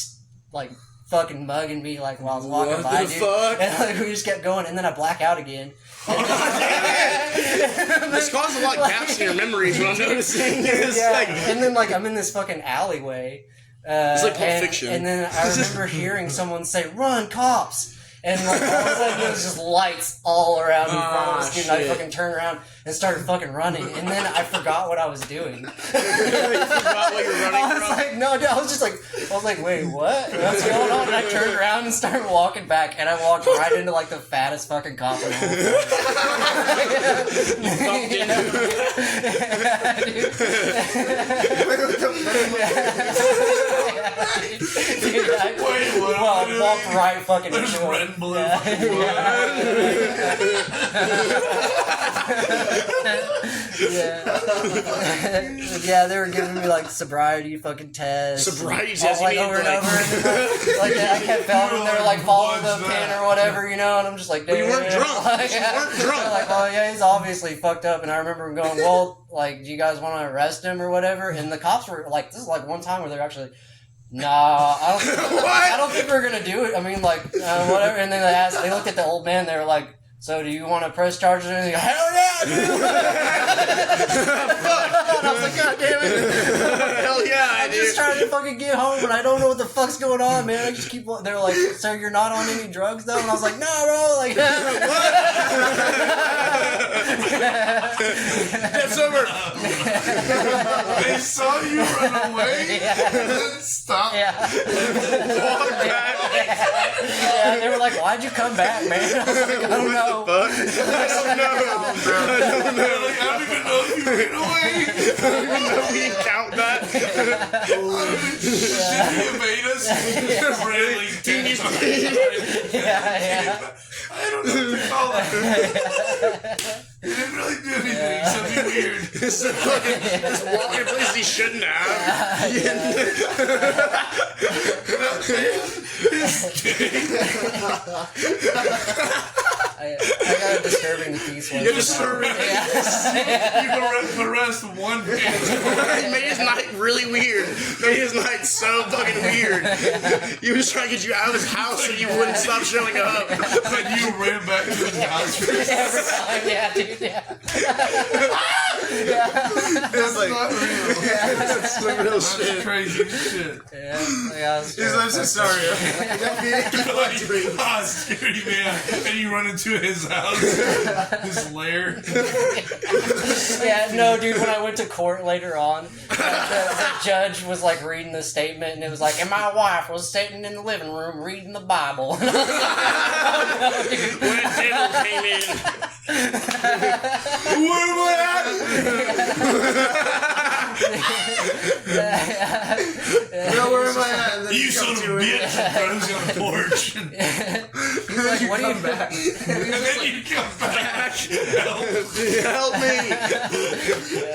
fucking mugging me like while I was walking by, dude. Fuck? And like we just kept going. And then I black out again. This causes a lot of gaps in your memories when I'm noticing. And then like I'm in this fucking alleyway. It's like Pulp Fiction. And then I remember hearing someone say, "Run, cops!" And like all of a sudden there was just lights all around in front of us, dude. And I fucking turned around and started fucking running. And then I forgot what I was doing. You forgot what you were running from? I was like, no, dude, I was like, wait, what? What's going on? And I turned around and started walking back, and I walked right into like the fattest fucking cop in the whole I walked right fucking into him. Yeah, they were giving me like sobriety fucking tests. Sobriety tests, like over and over. Like I kept filming, they were like following the pin or whatever, and I'm just like, but you weren't drunk. Like, you weren't drunk. Like, oh yeah, he's obviously fucked up. And I remember going, well, like, do you guys want to arrest him or whatever? And the cops were like, this is like one time where they're actually. Nah, I don't think we're gonna do it. I mean, like, whatever. And then they looked at the old man. They were like, "So, do you want to press charges?" And he goes, "Hell yeah, dude!" And I was like, "God damn it, hell yeah, I'm just trying to fucking get home, and I don't know what the fuck's going on, man. I just keep." They're like, "So you're not on any drugs, though?" And I was like, "No, bro." Like, it's over. They saw you run away and then stop. Walk back. Yeah, they were like, "Why'd you come back, man?" I was like, "I don't know." I don't know. Like, I don't even know if you ran away. I don't even know if we can count that. Did he evade us? Really? Yeah. I don't know what to call it. He didn't really do anything except be weird. Just walking places he shouldn't have. I got a disturbing the peace. You're disturbing. You can arrest one man. He made his night really weird. Made his night so fucking weird. He was trying to get you out of his house so you wouldn't stop showing up. But you ran back to his house. Every time, yeah, dude, yeah. It's like, That's some real shit. Crazy shit. Yeah, he's I'm so sorry. Scary man. And you run into his house, his lair. Yeah, no, dude, when I went to court later on, the judge was like reading the statement, and it was like, and my wife was sitting in the living room reading the Bible. And I was like, oh, no, dude. When a devil came in. Where am I at? Where am I at? And then You son of a bitch. Throws you on the porch. He's like, what do you back? And then you come back. Help me.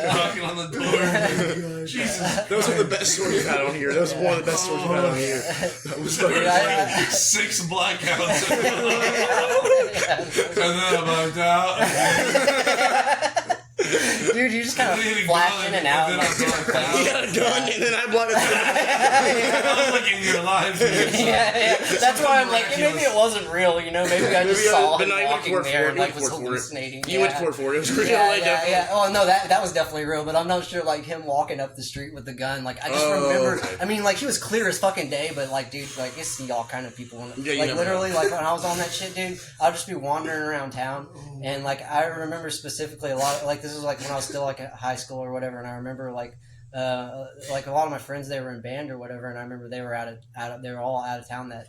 Knocking on the door. Jesus. Those are the best stories you've had on here. That was one of the best stories you've had on here. That was like 6 blackouts. And then I blacked out. Dude, you just kind of flash in and out. you got a gun and then I blocked it. I was looking in your life. Yeah. That's why I'm like, maybe it wasn't real, you know? Maybe I just saw him walking there and like was hallucinating. You went to court for it. It was real. Yeah. Oh no, that was definitely real. But I'm not sure, like him walking up the street with the gun. Like I just remember. Okay. I mean, like he was clear as fucking day. But like, dude, like you see all kind of people. Like literally, like when I was on that shit, dude, I'd just be wandering around town, and like I remember specifically a lot. Like this was like when I was still like at high school or whatever, and I remember like a lot of my friends, they were in band or whatever, and I remember they were they were all out of town that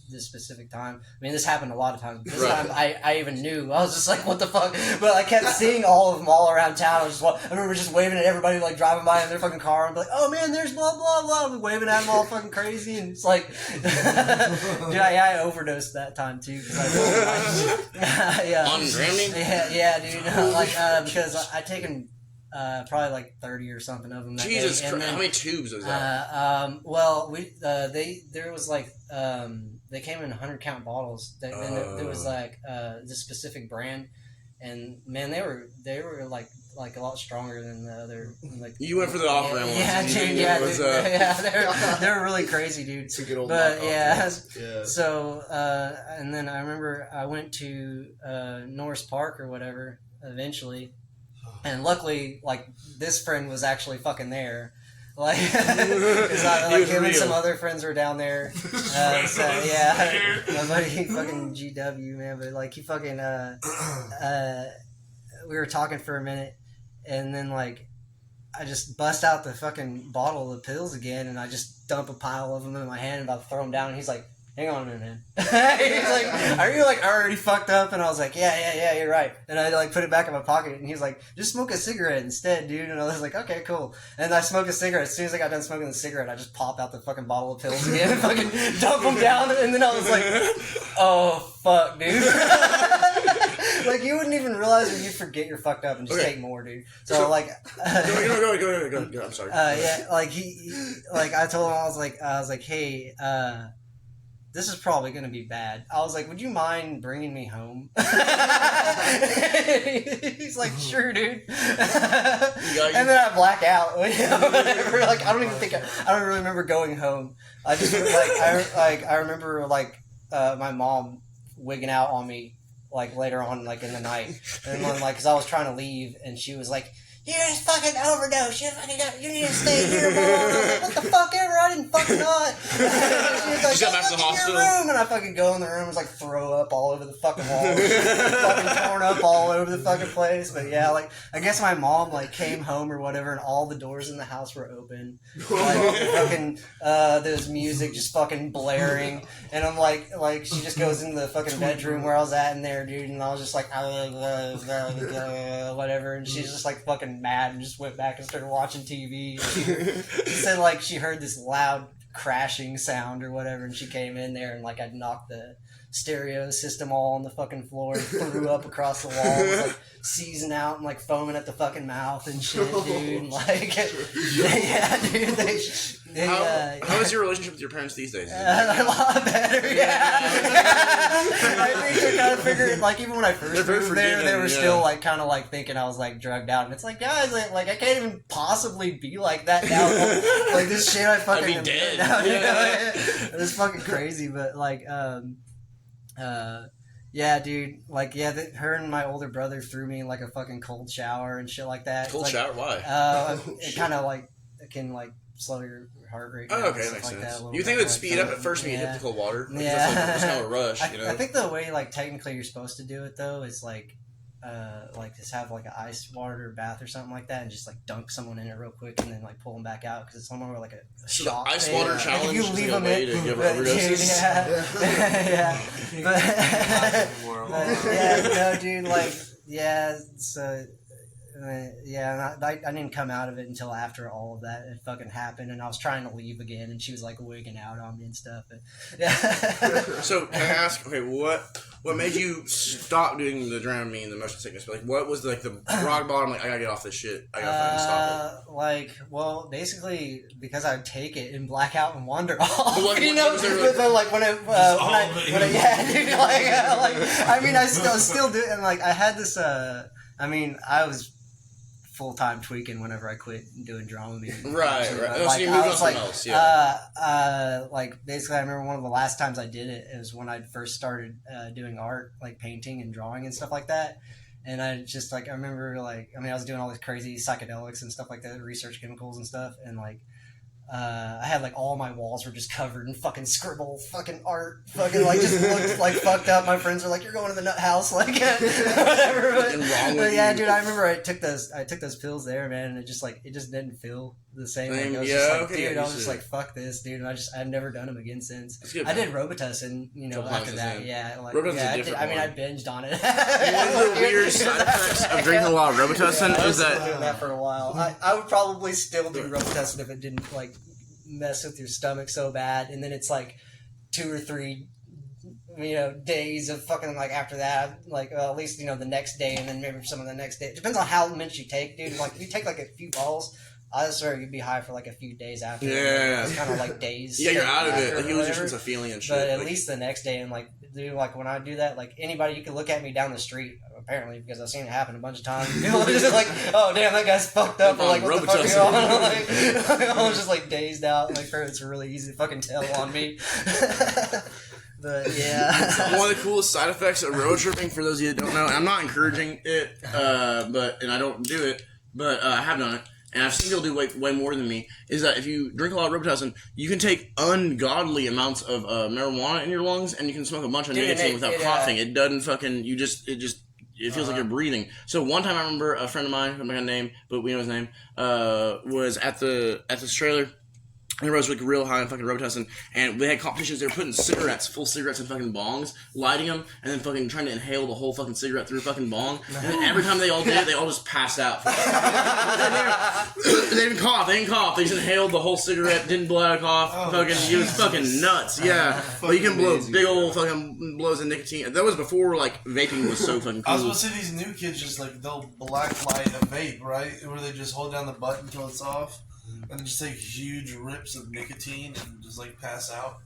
this specific time. I mean, this happened a lot of times. This time, I even knew. I was just like, what the fuck? But I kept seeing all of them all around town. I remember just waving at everybody, like driving by in their fucking car, and be like, oh man, there's blah blah blah, and waving at them all fucking crazy, and it's like, dude, I overdosed that time too. Yeah. On Grammy? Yeah, dude. Because I taken probably like 30 or something of them that Jesus day. Christ, how many tubes was that? Well, there was like, they came in 100 count bottles. There was like, this specific brand, and man, they were like a lot stronger than the other. Like you went for the off-brand ones. Yeah, dude. They're really crazy, dude. It's a good old. But yeah. Yeah. So, and then I remember I went to Norris Park or whatever eventually. And luckily, like, this friend was actually fucking there. Like, him and some other friends were down there. Yeah, my buddy fucking GW, man. But, like, he fucking, we were talking for a minute, and then, like, I just bust out the fucking bottle of the pills again, and I just dump a pile of them in my hand and about to throw them down, and he's like, hang on a minute, man. He's like, are you like already fucked up? And I was like, yeah, you're right. And I like put it back in my pocket, and he's like, just smoke a cigarette instead, dude. And I was like, okay, cool. And I smoked a cigarette. As soon as I got done smoking the cigarette, I just pop out the fucking bottle of pills again and fucking dump them down. And then I was like, oh fuck, dude. Like you wouldn't even realize when you forget you're fucked up and just take more, dude. So like, go. I'm sorry. Yeah, like he like I told him I was like, hey, this is probably going to be bad. I was like, would you mind bringing me home? He's like, sure, dude. And then I black out. Whatever. Like, I don't really remember going home. I just, I remember, like, my mom wigging out on me, like, later on, like, in the night. And then, like, because I was trying to leave, and she was like, you just fucking overdose. You need to stay here, Mom. I was like, what the fuck ever? I didn't fucking know it. She was like, go back to the hospital. Your room. And I fucking go in the room and was like throw up all over the fucking walls. Fucking torn up all over the fucking place. But yeah, like, I guess my mom like came home or whatever and all the doors in the house were open. Like, fucking, there's music just fucking blaring. And I'm like, she just goes into the fucking bedroom where I was at in there, dude. And I was just like, whatever. And she's just like fucking mad and just went back and started watching TV. She said like she heard this loud crashing sound or whatever, and she came in there and like I'd knocked the stereo system all on the fucking floor and threw up across the wall, like seizing out and like foaming at the fucking mouth and shit, dude. And, like, yeah, dude. How is your relationship with your parents these days? A lot better, yeah. I think they're kind of figuring, like, even when I first moved there, they were still, like, kind of, like, thinking I was, like, drugged out. And it's like, guys, like I can't even possibly be like that now. Like, this shit I fucking I'd be dead. Now, it's fucking crazy, but, like, yeah, dude. Like, yeah, her and my older brother threw me in, like, a fucking cold shower and shit like that. Cold shower? Why? It kind of, like, it can, like, slow your heart rate. Oh, okay, that makes sense. You think it would speed up at first when you hit the cold water? Like, yeah. That's kind of a rush, you know? I think the way, like, technically you're supposed to do it, though, is, like just have, like, an ice water bath or something like that and just, like, dunk someone in it real quick and then, like, pull them back out because it's more like a shock. Ice water challenge if you leave them in, to give overdoses? Yeah. But, yeah, no, dude, like, yeah, so... yeah, I didn't come out of it until after all of that had fucking happened, and I was trying to leave again, and she was like wigging out on me and stuff. But, yeah. So can I ask? Okay, what made you stop doing the drowning and the motion sickness? Like, what was like the rock bottom? Like, I gotta get off this shit. I gotta fucking stop it. Like, well, basically because I'd take it and black out and wander off. But you know, but like when I yeah, dude, like I mean, I still do, and like I had this. I mean, I was full-time tweaking whenever I quit doing drama music. Right. So you moved on to something else, like, basically, I remember one of the last times I did it, was when I first started doing art, like painting and drawing and stuff like that. And I just, like, I remember, like, I mean, I was doing all these crazy psychedelics and stuff like that, research chemicals and stuff, and, like, I had, like, all my walls were just covered in fucking scribble, fucking art, fucking, like, just looked, like, fucked up. My friends were like, you're going to the nut house, like, whatever. But yeah, dude, I remember I took those pills there, man, and it just didn't feel the same. Like, I was just like, dude, I was just like, fuck this, dude, and I've never done them again since. I did Robitussin, you know, after that, yeah. Like, I binged on it. One of the weird side effects of drinking a lot of Robitussin is that... doing that for a while. I would probably still do Robitussin if it didn't, like, mess with your stomach so bad, and then it's like 2 or 3 days of fucking, like, after that, like, at least, the next day, and then maybe some of the next day. It depends on how much you take, dude. Like, if you take like a few balls, I swear you'd be high for like a few days after. Yeah, it's kind of like days. Yeah, you're out of it. Like, you lose your sense of feeling and shit. But at least the next day, and like, dude, like when I do that, like anybody, you can look at me down the street. Apparently, because I've seen it happen a bunch of times. People are just like, "Oh, damn, that guy's fucked up," or like, "What the fuck is going on?" Like, I was just like dazed out. Like, it's really easy to fucking tell on me. But yeah, one of the coolest side effects of road tripping, for those of you that don't know, and I'm not encouraging it, and I don't do it, but I have done it, and I've seen people do way more than me, is that if you drink a lot of Robitussin, you can take ungodly amounts of marijuana in your lungs, and you can smoke a bunch of nicotine without coughing. It doesn't fucking, it feels like you're breathing. So one time I remember a friend of mine, I'm not gonna name, but we know his name, was at this trailer. And everybody was like real high on fucking Robitussin, and they had competitions. They were putting full cigarettes in fucking bongs, lighting them, and then fucking trying to inhale the whole fucking cigarette through a fucking bong. And then every time they all did it, they all just passed out. They didn't cough. They just inhaled the whole cigarette, didn't blow out a cough. It was fucking nuts. Yeah, but you can blow big old fucking blows of nicotine. That was before like vaping was so fucking cool. I was going to say these new kids just like they'll black light a vape, right? Where they just hold down the button until it's off. And just take huge rips of nicotine and just like pass out.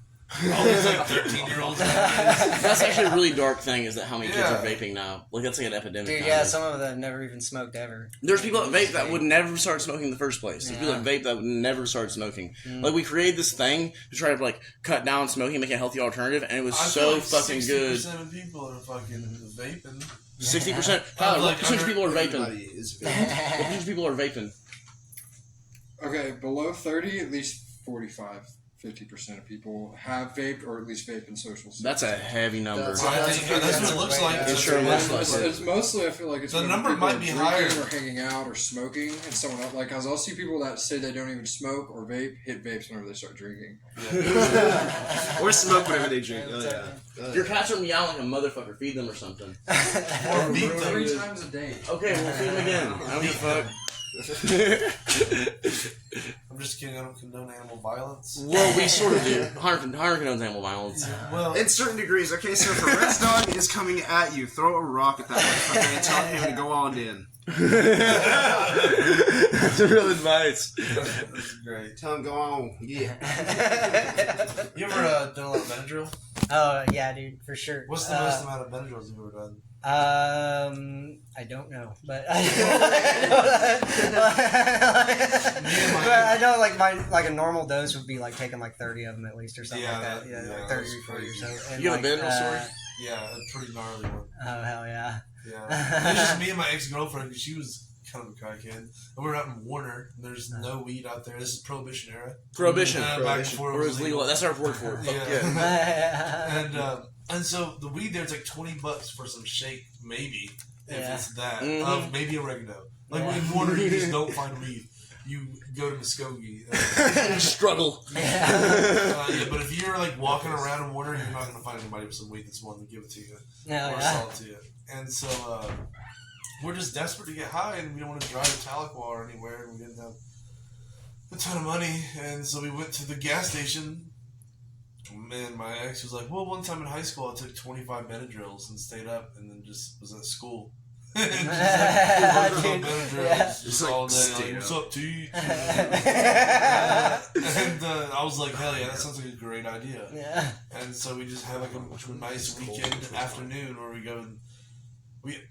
All these like 13-year-olds. That's actually a really dark thing, is that how many kids are vaping now. Like, that's like an epidemic. Dude, yeah, some of them never even smoked ever. There's people that vape that would never start smoking in the first place. There's people that vape that would never start smoking. Like, we created this thing to try to like cut down smoking and make a healthy alternative, and it was so fucking good. 60% of people are fucking vaping. 60%? Tyler, what percentage of people are vaping? What percentage of people are vaping? Okay, below 30, at least 50% of people have vaped, or at least vape in social settings. That's a heavy number. That's what it looks like. It sure looks like it. It's mostly, I feel like it's the number might be higher, or hanging out, or smoking, and someone else. Like, I'll see people that say they don't even smoke or vape, hit vapes whenever they start drinking. Or smoke whenever they drink. Oh, yeah. Your cats are meowing a motherfucker. Feed them or something. Or beat them 3 times a day. Okay, we'll feed them again. I don't give a fuck. I'm just kidding. I don't condone animal violence. Well, we sort of do. Hunter condones animal violence. Well, in certain degrees. Okay, so if a red dog is coming at you, throw a rock at that motherfucker and tell him to go on in. That's real advice. That's great. Tell him go on. Yeah. You ever done a lot of Benadryl? Oh yeah, dude, for sure. What's the most amount of Benadryls you've ever done? I don't know, but I know like a normal dose would be like taking like 30 of them at least or something like that. Yeah, like 30 or 40 or so. And you have a Benadryl story? Yeah, a pretty gnarly one. Oh hell yeah. Yeah, it was just me and my ex-girlfriend because she was kind of a crackhead. And we were out in Warner. And there's no weed out there. This is Prohibition era. Prohibition. Back before it was legal. That's our word for it. Yeah. And so the weed there's like $20 for some shake, maybe if it's that of maybe oregano. Like in Warner, you just don't find weed. You go to Muskogee. Struggle. But if you're like walking around in Warner, you're not going to find anybody with some weed that's willing to give it to you or sell it to you. And so we're just desperate to get high, and we don't want to drive to Tahlequah or anywhere, and we didn't have a ton of money. And so we went to the gas station. Man, my ex was like, well, one time in high school, I took 25 Benadryls and stayed up, and then just was at school. And just like, just all day, like, what's up, T? And I was like, hell yeah, that sounds like a great idea. Yeah. And so we just had like a nice weekend afternoon where we go and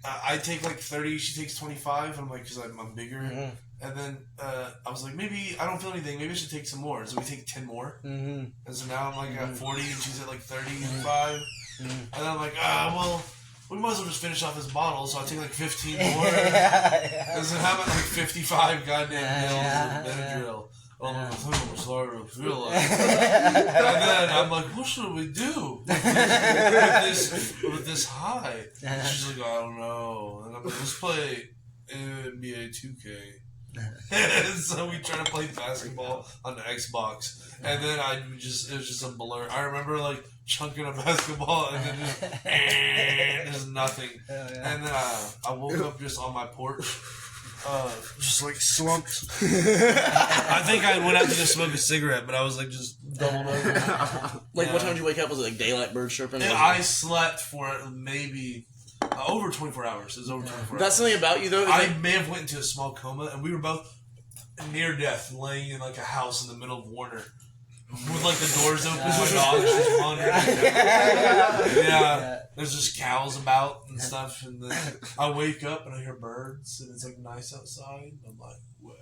I take like 30, she takes 25. I'm like, because I'm bigger. Mm-hmm. And then I was like, maybe I don't feel anything. Maybe I should take some more. So we take 10 more. Mm-hmm. And so now I'm like at 40 and she's at like 35. Mm-hmm. And then I'm like, well, we might as well just finish off this bottle. So I take like 15 more. And so how about like 55 goddamn pills of Benadryl? Oh my God, I'm sorry to feel like. And then I'm like, what should we do with this high? And she's like, I don't know. And I'm like, let's play NBA 2K. And so we try to play basketball on the Xbox. And then it was just a blur. I remember like chunking a basketball and then just nothing. And then I woke up just on my porch. Just like slumped. I think I went out to just smoke a cigarette, but I was like just doubled over. What time did you wake up? Was it like daylight, bird chirping? I slept for maybe over 24 hours. It was over 24 hours. That's something about you though. I may have went into a small coma, and we were both near death, laying in like a house in the middle of Warner. With like the doors open, my dogs just wandering. Yeah, there's just cows about and stuff, and then I wake up and I hear birds, and it's like nice outside. And I'm like, whoa.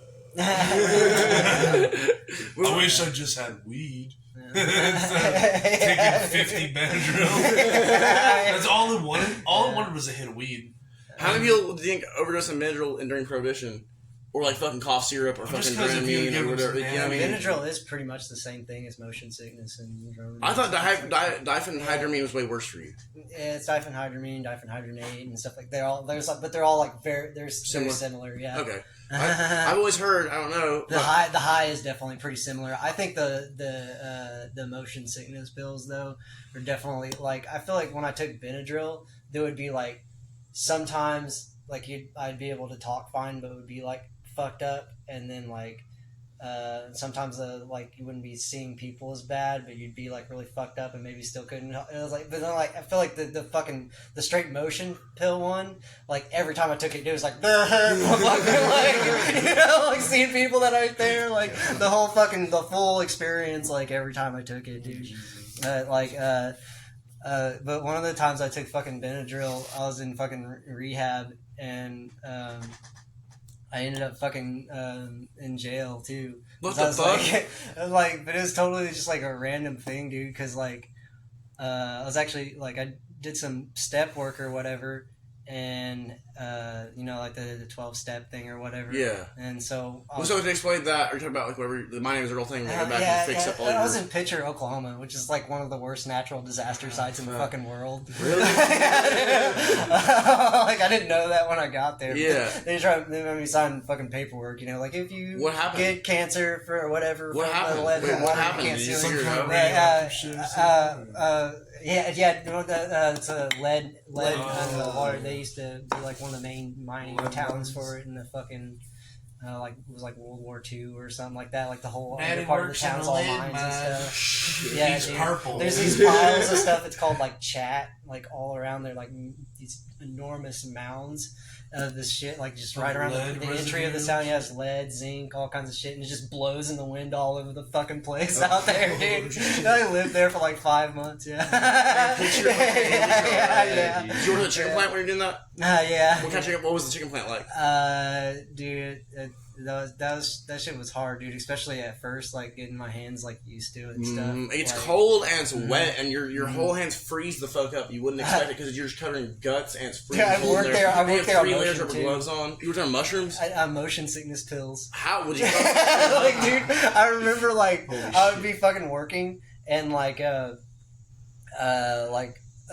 I wish I just had weed instead of taking 50 Benadryl. That's all I wanted. All I wanted was a hit of weed. How many people do you think overdose on Benadryl during Prohibition? Or like fucking cough syrup or fucking Dramamine or whatever. You know what I mean? Benadryl is pretty much the same thing as motion sickness and. I thought diphenhydramine was way worse for you. Yeah, it's diphenhydramine, diphenhydronate, and stuff like they're all like very similar. Yeah. Okay. I've always heard. I don't know. The high is definitely pretty similar. I think the motion sickness pills though are definitely like I feel like when I took Benadryl there would be like sometimes like I'd be able to talk fine but it would be like fucked up, and then like sometimes like you wouldn't be seeing people as bad, but you'd be like really fucked up and maybe still couldn't. It was like, but then like I feel like the straight motion pill one, like every time I took it was like, like you know, like seeing people that aren't there, like the full experience, like every time I took it, dude. But one of the times I took fucking Benadryl, I was in fucking rehab and I ended up fucking in jail too. What the fuck? But it was totally just like a random thing, dude. Because like, I was actually like I did some step work or whatever, and you know, like the 12-step thing or whatever. Yeah. And so. So to explain that, are you talking about like whatever the My Name Is Earl thing? Where go back and fix up all I was in Pitcher, Oklahoma, which is like one of the worst natural disaster sites in the fucking world. Really? Like I didn't know that when I got there. Yeah. They made me sign fucking paperwork. You know, like if you get cancer for whatever. What happened? What happened? It's a lead in the water. They used to be like one of the main mining towns for it in the fucking like it was like World War II or something like that. Like the whole part of the town's all mines and stuff. Yeah, He's dude. purple. There's these piles of stuff. It's called like chat, like all around there, like these enormous mounds of this shit, like just right around the entry of the sound. Yeah, it's lead, zinc, all kinds of shit, and it just blows in the wind all over the fucking place out there, dude. I lived there for like 5 months. Yeah. Yeah. Did you work at the chicken plant when you were doing that? Yeah. What kind of chicken? What was the chicken plant like? Dude, that shit was hard, dude. Especially at first, like getting my hands like used to it and stuff. It's like, cold and it's wet, and your whole hands freeze the fuck up. You wouldn't expect it because you're just covered in guts and it's freezing cold I worked there on 3 layers motion, of too. gloves on. You were on mushrooms. Motion sickness pills. How would you? Like, dude, I remember like I would be fucking working and like a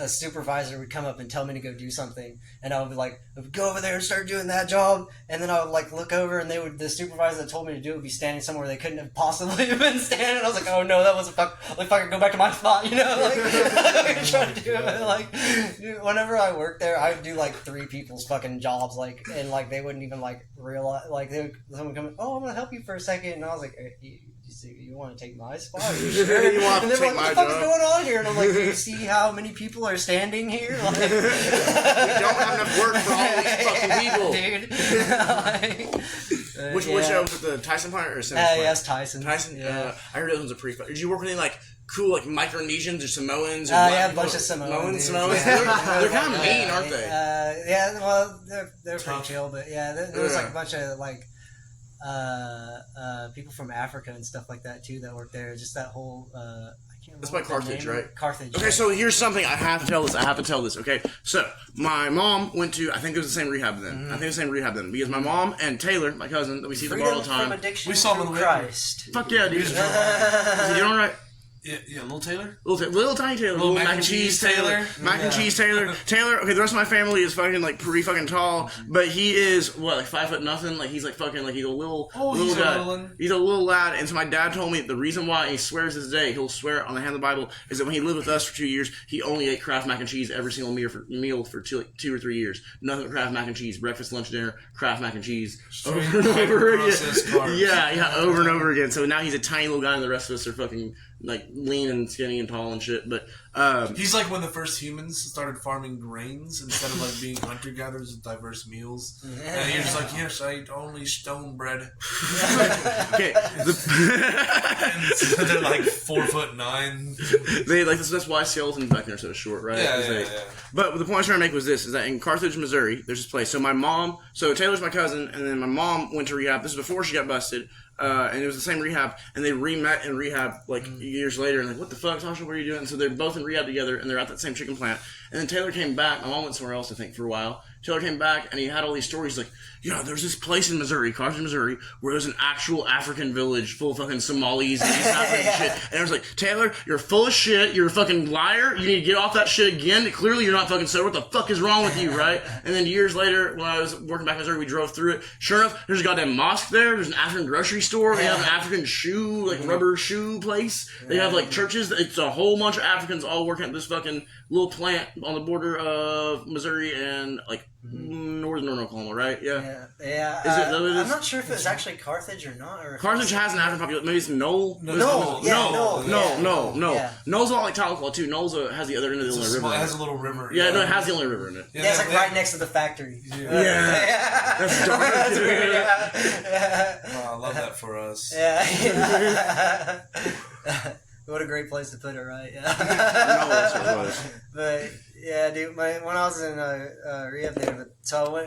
supervisor would come up and tell me to go do something, and I would be like, go over there and start doing that job, and then I would like look over, and the supervisor that told me to do it would be standing somewhere they couldn't have possibly been standing. I was like, oh no, that wasn't like fucking go back to my spot, you know? Like trying to do it. Like, dude, whenever I worked there, I would do like 3 people's fucking jobs, like, and like they wouldn't even like realize, like someone come in, oh, I'm gonna help you for a second, and I was like, you want to take my spot? Are you sure? You want and to they're take like, my what the fuck job? is going on here? And I'm like, do you see how many people are standing here? Like, We don't have enough work for all these fucking people. Dude. Which was it the Tyson plant or Simmons plant? Yes, Tyson. Tyson. Yeah. I heard those ones are pretty fun. Did you work with any like cool like Micronesians or Samoans? Or Yeah, a bunch of Samoans. Yeah. They're kind of mean, aren't they? Yeah, well, they're pretty chill, but yeah, there was like a bunch of like people from Africa and stuff like that too that worked there. Just that whole I can't That's remember by what the Carthage, name- right? Carthage. Okay, so here's something I have to tell this. Okay, so my mom went to, I think it was the same rehab then. I think it was the same rehab then because my mom and Taylor, my cousin that we see at the bar all the Freedom from time. addiction We saw him through in the Christ. Fuck yeah, dude. Is he doing all right? Yeah, little Taylor. Little tiny Taylor, little mac and cheese Taylor, mac and cheese Taylor. Okay, the rest of my family is fucking like pretty fucking tall, but he is what, like 5 foot nothing. Like he's like fucking like he's a little he's guy. a little one. He's a little lad, and so my dad told me the reason why he swears this day he'll swear it on the hand of the Bible is that when he lived with us for 2 years, he only ate Kraft mac and cheese every single meal for 2 or 3 years. Nothing but Kraft mac and cheese, breakfast, lunch, dinner, Kraft mac and cheese, over and over again. Carbs. Yeah, over and over again. So now he's a tiny little guy, and the rest of us are fucking like lean and skinny and tall and shit. But he's like when the first humans started farming grains instead of like being hunter gatherers with diverse meals. And you're just like, yes, I eat only stone bread. okay, And so they're like 4'9". they like that's why skeletons back there are so short, right? Yeah. But the point I was trying to make was this: is that in Carthage, Missouri, there's this place. So Taylor's my cousin, and then my mom went to rehab. This is before she got busted. And it was the same rehab, and they re-met in rehab like years later, and like, what the fuck, Tasha, what are you doing? And so they're both in rehab together, and they're at that same chicken plant. And then Taylor came back. My mom went somewhere else, I think, for a while. Taylor came back, and he had all these stories like, yeah, there's this place in Missouri, Carthage, Missouri, where there's an actual African village full of fucking Somalis and East African shit. And I was like, Taylor, you're full of shit. You're a fucking liar. You need to get off that shit again. Clearly, you're not fucking sober. What the fuck is wrong with you, right? And then years later, when I was working back in Missouri, we drove through it. Sure enough, there's a goddamn mosque there. There's an African grocery store. They have an African shoe, like rubber shoe place. They have like churches. It's a whole bunch of Africans all working at this fucking little plant on the border of Missouri and like northern Oklahoma, right? Yeah. Yeah. Is it- it is- I'm not sure if it's actually Carthage or not. Or if Carthage has an African population. Maybe it's Knoll. No. No. Yeah. Knoll's not like Tahlequah too. Knoll's has the other end of the Illinois River. It has a little river. Yeah, no, it has the Illinois River in it. Yeah, it's like right next to the factory. Yeah. That's dark. That's weird. Yeah. Oh, I love that for us. Yeah. What a great place to put it, right? Yeah. No, that's what it was. But yeah, dude, when I was in rehab there, so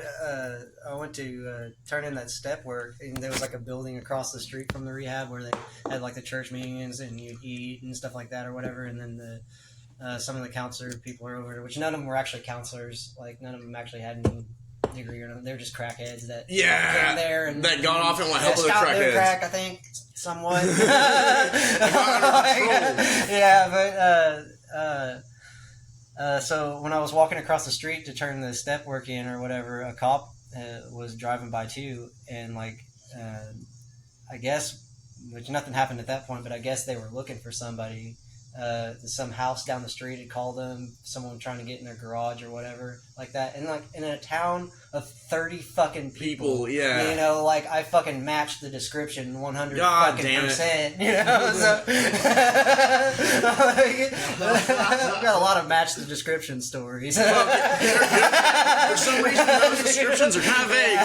I went to turn in that step work, and there was like a building across the street from the rehab where they had like the church meetings and you eat and stuff like that or whatever, and then some of the counselor people are over there, which none of them were actually counselors. Like none of them actually had any degree or nothing. They were just crackheads that came there and that got off and went help other stopped their crackheads. crack, I think, somewhat. got under but so when I was walking across the street to turn the step work in or whatever, a cop was driving by too, and like I guess, which nothing happened at that point, but I guess they were looking for somebody. Some house down the street had called them, someone trying to get in their garage or whatever like that. And like in a town of 30 fucking people. Yeah. You know, like, I fucking matched the description 100 God fucking damn it. %. You know, so... I've got a lot of match the description stories. For some reason, those descriptions are kind of vague.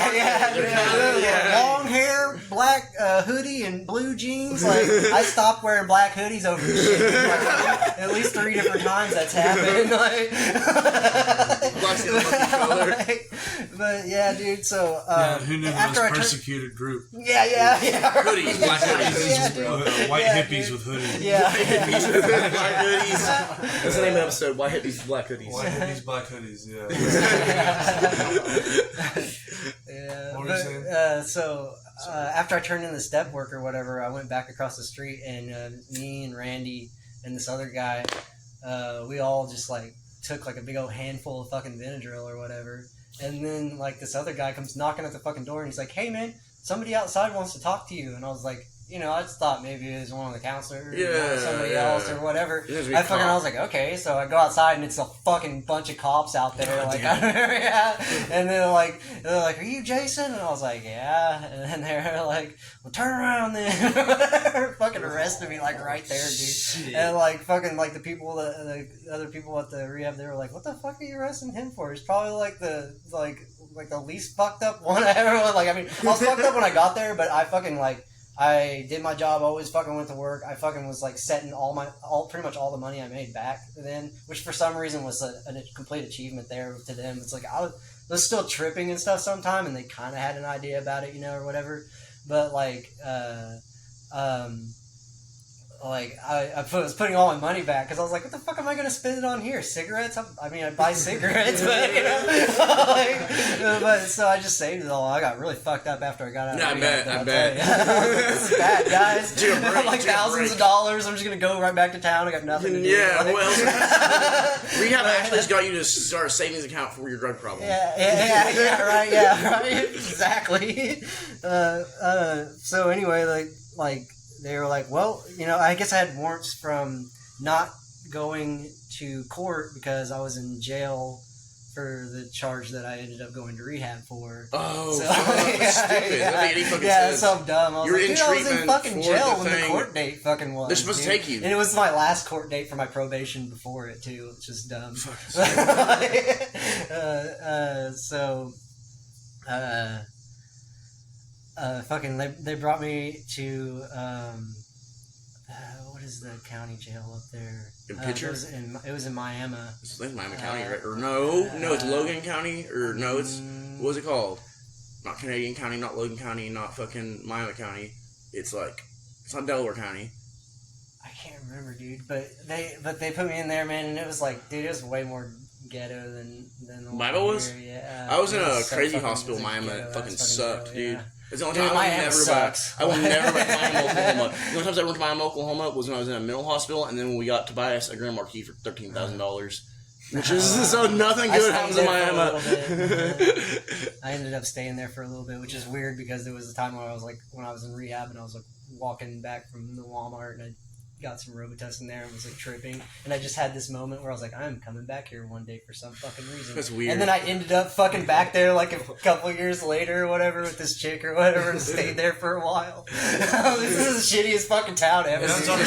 Long hair, black hoodie, and blue jeans. Like, I stopped wearing black hoodies over this shit. Like, at least 3 different times that's happened. Like, but yeah, dude. So who knew the most persecuted group? Yeah. Hoodies, black hoodies. White hippies with hoodies. Yeah. White hippies with black hoodies. That's the name of the episode. White hippies with black hoodies. White hippies, black hoodies. Yeah. Yeah. What were you saying? After I turned in the step work or whatever, I went back across the street, and me and Randy and this other guy, we all just like took like a big old handful of fucking Benadryl or whatever. And then like this other guy comes knocking at the fucking door, and he's like, "Hey man, somebody outside wants to talk to you." And I was like, you know, I just thought maybe it was one of the counselors or somebody else or whatever. I was like, okay, so I go outside and it's a fucking bunch of cops out there. God, like, yeah. And they're like, "Are you Jason?" And I was like, "Yeah." And then they're like, "Well, turn around then." Fucking arrested me like right there, dude. Shit. And like fucking like the other people at the rehab, they were like, "What the fuck are you arresting him for?" It's probably like the least fucked up one I ever was. Like, I mean, I was fucked up when I got there, but I fucking like. I did my job, always fucking went to work. I fucking was like setting pretty much all the money I made back then, which for some reason was a complete achievement there to them. It's like I was still tripping and stuff sometime, and they kind of had an idea about it, you know, or whatever. But like, I was putting all my money back because I was like, what the fuck am I going to spend it on here? Cigarettes? I buy cigarettes, but, you know, but so I just saved it all. I got really fucked up after I got out. I bet. This is bad, guys. I'm like thousands of dollars. I'm just going to go right back to town. I got nothing to do. Yeah, well, rehab actually has got you to start a savings account for your drug problem. Yeah, right, exactly. So anyway, like, they were like, well, you know, I guess I had warrants from not going to court because I was in jail for the charge that I ended up going to rehab for. Oh, so, that's stupid. That's so dumb. I was You're like, I was in fucking jail when the court date fucking was. They're supposed to take you. And it was my last court date for my probation before it, too. It's just dumb. They brought me to what is the county jail up there? In Pitcher? It was in Miami. It's like Miami County, right? Or no, it's Logan County, or no, it's what was it called? Not Canadian County, not Logan County, not fucking Miami County. It's not Delaware County. I can't remember, dude. But they put me in there, man, and it was like, dude, it was way more ghetto than the Miami was. Here. Yeah, I was in a crazy hospital. Miami fucking sucked, ghetto, dude. Yeah. It's the only time I will never back Miami, Oklahoma. The only times I went to Miami, Oklahoma was when I was in a mental hospital, and then when we got to buy us a Grand Marquis for $13,000. Which is so nothing good happens in Miami. I ended up staying there for a little bit, which is weird because there was a time when I was in rehab and I was like walking back from the Walmart and I got some Robitussin there and was like tripping, and I just had this moment where I was like, I'm coming back here one day for some fucking reason. That's weird. And then I ended up fucking back there like a couple years later or whatever with this chick or whatever and stayed there for a while. This is the shittiest fucking town ever. That's our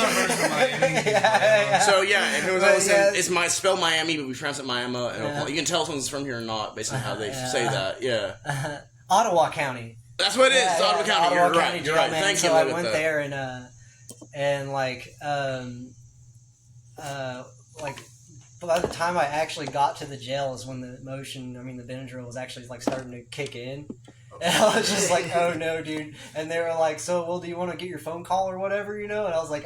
version of Miami. Yeah. So yeah, if it was always it's spelled Miami, but we pronounce it Miami. And you can tell if someone's from here or not based on how they say that. Yeah. Ottawa County. That's what it is. It's Ottawa County. You're right. You're right. Thank you. So I went there and like by the time I actually got to the jail is when the Benadryl was actually like starting to kick in. And I was just like, oh no, dude. And they were like, so, well, do you want to get your phone call or whatever, you know? And I was like,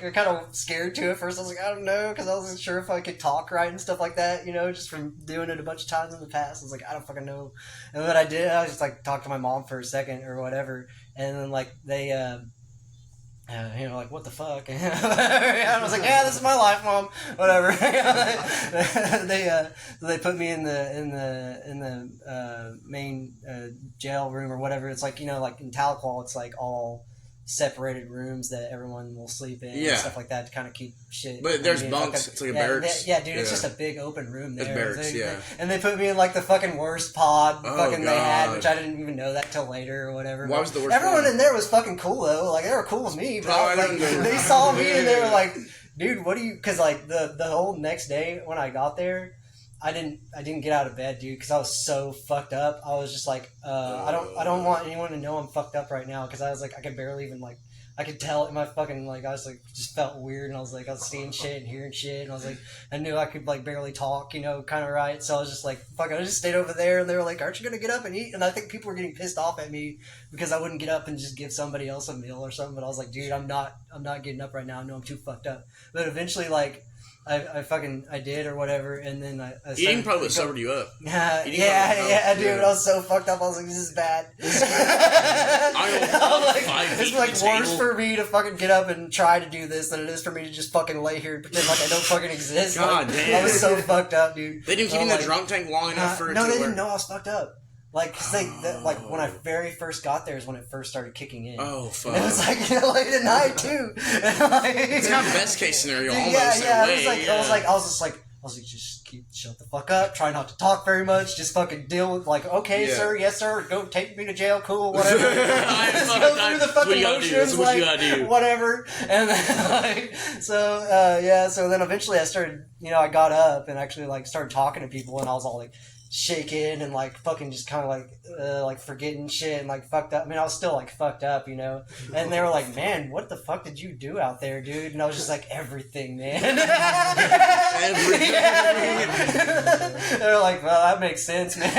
you're kind of scared to at first. I was like, I don't know, because I wasn't sure if I could talk right and stuff like that, you know, just from doing it a bunch of times in the past. I was like, I don't fucking know. And what I did, I was just like, talked to my mom for a second or whatever. And then like they, like, what the fuck? And I was like, yeah, this is my life, Mom. Whatever. They put me in the main jail room or whatever. It's like, you know, like in Tahlequah, it's like all separated rooms that everyone will sleep in Yeah. and stuff like that to kind of keep shit. But there's being bunks. fucking- It's like a yeah, barracks. Yeah, dude, it's just a big open room there. It's barracks, They- yeah. And they put me in like the fucking worst pod Oh, fucking they had, God. which I didn't even know that till later or whatever. Why But was the worst everyone pod? in there was fucking cool though. Like they were cool with me, but Oh, I like didn't know. they saw me and they were like, dude, what do you? Because like the whole next day when I got there. I didn't get out of bed, dude, because I was so fucked up. I was just like, I don't want anyone to know I'm fucked up right now, because I was like, I could barely even like, I could tell in my fucking like, I was like, just felt weird, and I was like, I was seeing shit and hearing shit, and I was like, I knew I could like barely talk, you know, kind of right. So I was just like, fuck, I just stayed over there, and they were like, aren't you gonna get up and eat? And I think people were getting pissed off at me because I wouldn't get up and just give somebody else a meal or something. But I was like, dude, I'm not getting up right now. I know I'm too fucked up. But eventually, like. I did or whatever, and then I Eating probably sobered you up. yeah, Eating dude. I was so fucked up. I was like, this is bad. It's like worse for me to fucking get up and try to do this than it is for me to just fucking lay here and pretend like I don't fucking exist. God like, damn. I was so fucked up, dude. They didn't keep you in the drunk tank long enough for it no, to they where- didn't know I was fucked up. Like, cause like when I very first got there is when it first started kicking in. Oh, fuck. And it was like late at night too. It's kind of best case scenario almost. Yeah. In a way, I was like, just shut the fuck up. Try not to talk very much. Just fucking deal with like, okay, Yeah. sir, yes, sir. Go take me to jail. Cool, whatever. Just fuck, go through the fucking motions, what you like gotta do. whatever. And then like, so so then eventually I started, I got up and actually like started talking to people, and I was all like shaking and like fucking just kind of like forgetting shit and like fucked up. I mean, I was still like fucked up, and they were like, man, what the fuck did you do out there, dude? And I was just like, everything, man. Everything. They were like, well, that makes sense, man.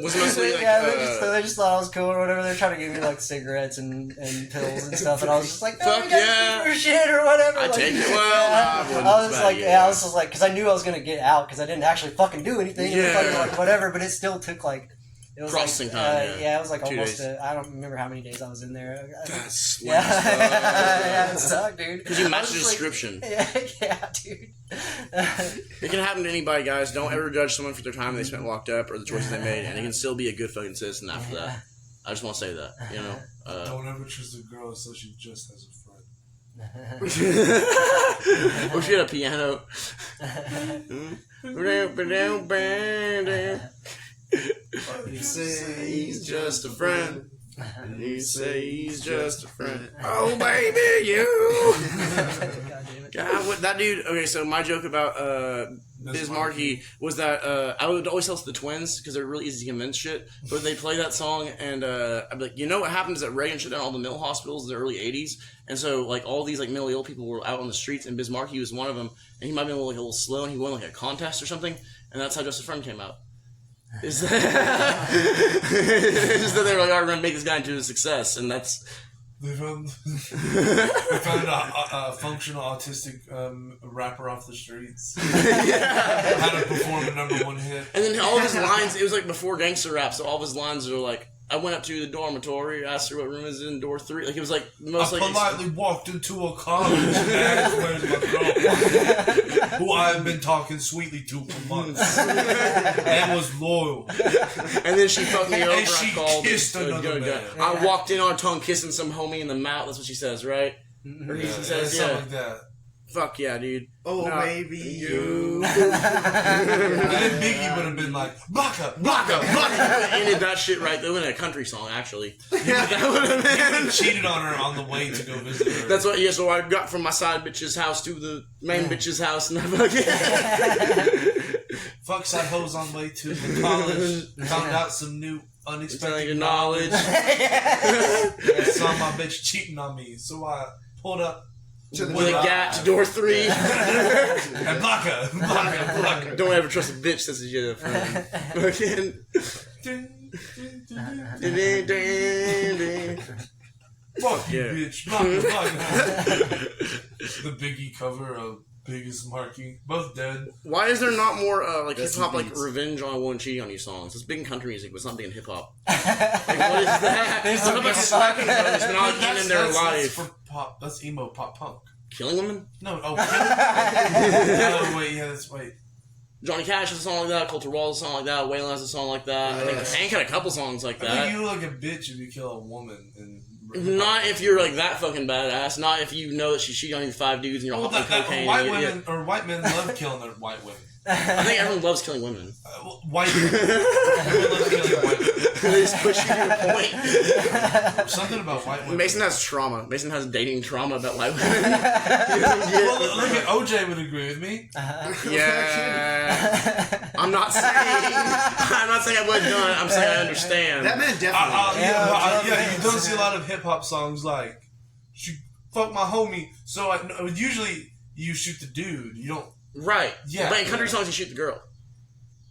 Was mostly like, they just thought I was cool or whatever. They were trying to give me like cigarettes and pills and stuff, and I was just like, fuck you guys yeah. for shit or whatever. I Like, take it well. I Nah, was it's like, bad, I was just like, because I knew I was gonna get out because I didn't actually fucking do anything. Yeah. And fucking, like whatever, but it still took like. It was Processing like, time, it was like 2 almost. days. I don't remember how many days I was in there. That's Yeah, it sucked, dude. Because you I matched was the like- description. Yeah, dude. It can happen to anybody, guys. Don't ever judge someone for their time they spent locked up or the choices they made, and they can still be a good fucking citizen after that. I just want to say that, Don't ever trust a girl so she just has a friend. Or she had a piano. You say he's just a friend. You say he's just a friend. Oh, baby, you. God damn it. God, what that dude. Okay, so my joke about Biz Markie was that I would always tell the twins because they're really easy to convince shit. But they play that song, and I'd be like, you know what happens at Reagan shut down all the mental hospitals in the early '80s, and so like all these like mentally ill people were out on the streets, and Biz Markie was one of them, and he might have been like a little slow, and he won like a contest or something, and that's how Just a Friend came out. Is that it's just that they were like, "All right, we're gonna make this guy into a success," and that's. They found a functional autistic rapper off the streets. How to perform a #1 hit. And then all of his lines, it was like before gangster rap, so all of his lines are like, I went up to the dormitory, asked her what room is in door 3. Like, it was like, most I like... politely walked into a college and asked, where's my girl? Who I have been talking sweetly to for months. And was loyal. And then she fucked me over, And she I called... kissed another man. I walked in on her tongue kissing some homie in the mouth, that's what she says, right? Or he says, something like that. Fuck yeah, dude. Oh, No, baby, you. And then Biggie would have been like, Baka, Baka, Baka. Ended that shit right. They went in a country song, actually. That would have He been... cheated on her on the way to go visit her. That's what, so I got from my side bitch's house to the main bitch's house, and I fucking... Fuck side hoes on way to the college. Found out some new unexpected knowledge. I saw my bitch cheating on me, so I pulled up With a gat to door 3. and Baka. Don't ever trust a bitch, says a friend. Fucking... Fuck you, Yeah. bitch. Baka. The Biggie cover of Biggest Markie. Both dead. Why is there not more like hip Rest hop in like peace. revenge on a woman cheating on you songs? It's big in country music, but it's not big in hip hop. Like, what is that? There's It's some not about hip hop. slapping brothers, but not getting in their That's life. for pop. That's emo pop punk. Killing women? No, oh, wait, yeah, that's wait. Johnny Cash has a song like that. Coulter Wall has a song like that. Waylon has a song like that. I think Hank had a couple songs like I think that. you look like a bitch if you kill a woman and Not if you're like that fucking badass. Not if you know that she's cheating on these 5 dudes and you're hopping cocaine. White women or white men love killing their white women. I think everyone loves killing women. White men. Everyone loves killing white women. They just push you to your point. Something about white women. Mason has trauma. Mason has dating trauma about white women. Well, look at OJ would agree with me. Yeah. I'm not saying I would do it. I'm saying I understand. That man definitely. You don't see a lot of hip hop songs like "She fuck my homie." So usually you shoot the dude. You don't. Right. Yeah. But in country songs, you shoot the girl.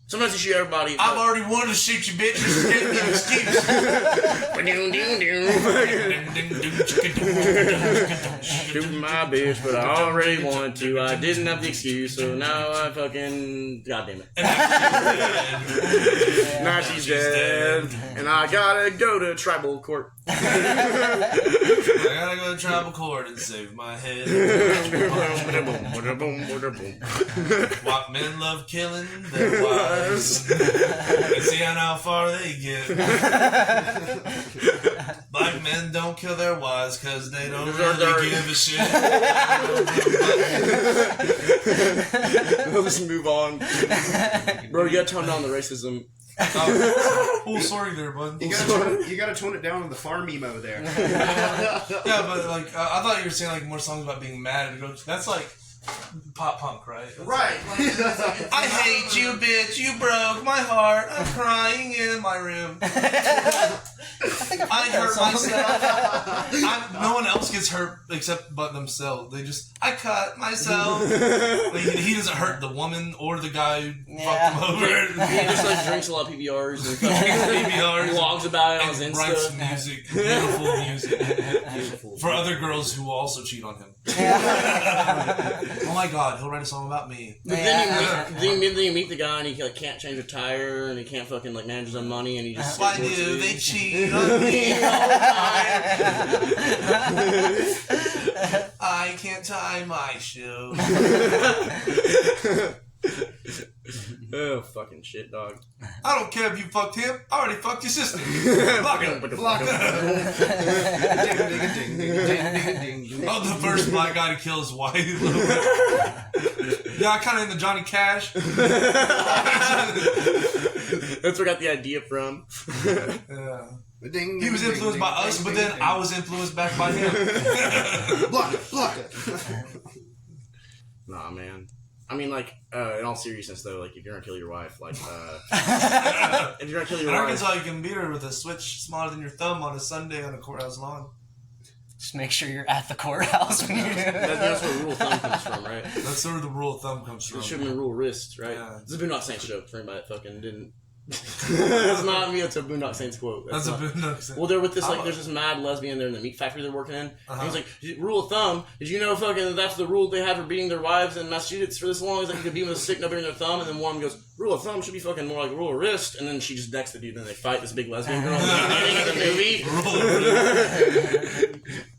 Sometimes you shoot everybody. I've already wanted to shoot you, bitch. Just give me an excuse. Shoot my bitch, but I already wanted to. I didn't have the excuse, so now I fucking... God damn it. Now she's dead. And I gotta go to tribal court. I gotta go to tribal court and save my head. White men love killing their wives. And see how far they get. Black men don't kill their wives because they don't really give a shit. Let's move on. Bro, you gotta tone down the racism. Oh, sorry there, bud. You gotta tone it down with the farm emo there. Yeah, but like I thought you were saying like more songs about being mad. That's like pop punk, right? Right. I hate you, bitch. You broke my heart. I'm crying in my room. I hurt myself. No one else gets hurt except but themselves. I cut myself. Like, he doesn't hurt the woman or the guy who fucked him over. He just like drinks a lot of PBRs and vlogs about it on his Insta. Writes music, beautiful music, for other girls who also cheat on him. Oh my God, he'll write a song about me. But then you meet the guy and he like can't change a tire and he can't fucking like manage his own money and he just. Why do they cheat on me all the time? I can't tie my shoe. Oh, fucking shit, dog. I don't care if you fucked him. I already fucked your sister. Block him. Block him. Oh, the first black guy to kill his wife. Yeah, kind of in the Johnny Cash. That's where I got the idea from. Yeah. He was influenced by us, but then I was influenced back by him. Block it. Nah, man. I mean, like, in all seriousness, though, like, if you're gonna kill your wife, like, if you're gonna kill your in wife... Arkansas, you can beat her with a switch smaller than your thumb on a Sunday on a courthouse lawn. Just make sure you're at the courthouse when you do it. That's where rule of thumb comes from, right? That's where the rule of thumb comes from. It should have been rule of wrist, right? Yeah. This is a Boondock Saints joke for anybody that fucking didn't... That's not me, it's a Boondock Saints quote. That's a Boondock Saints. Well, they're with this, like, there's this mad lesbian there in the meat factory they're working in. And he's like, rule of thumb, did you know fucking that's the rule they have for beating their wives in Massachusetts for this long? He's like, you can beat them with a stick nobody in their thumb, and then one goes, rule of thumb should be fucking more like rule of wrist, and then she just decks the dude, and then they fight this big lesbian girl in the beginning of the movie.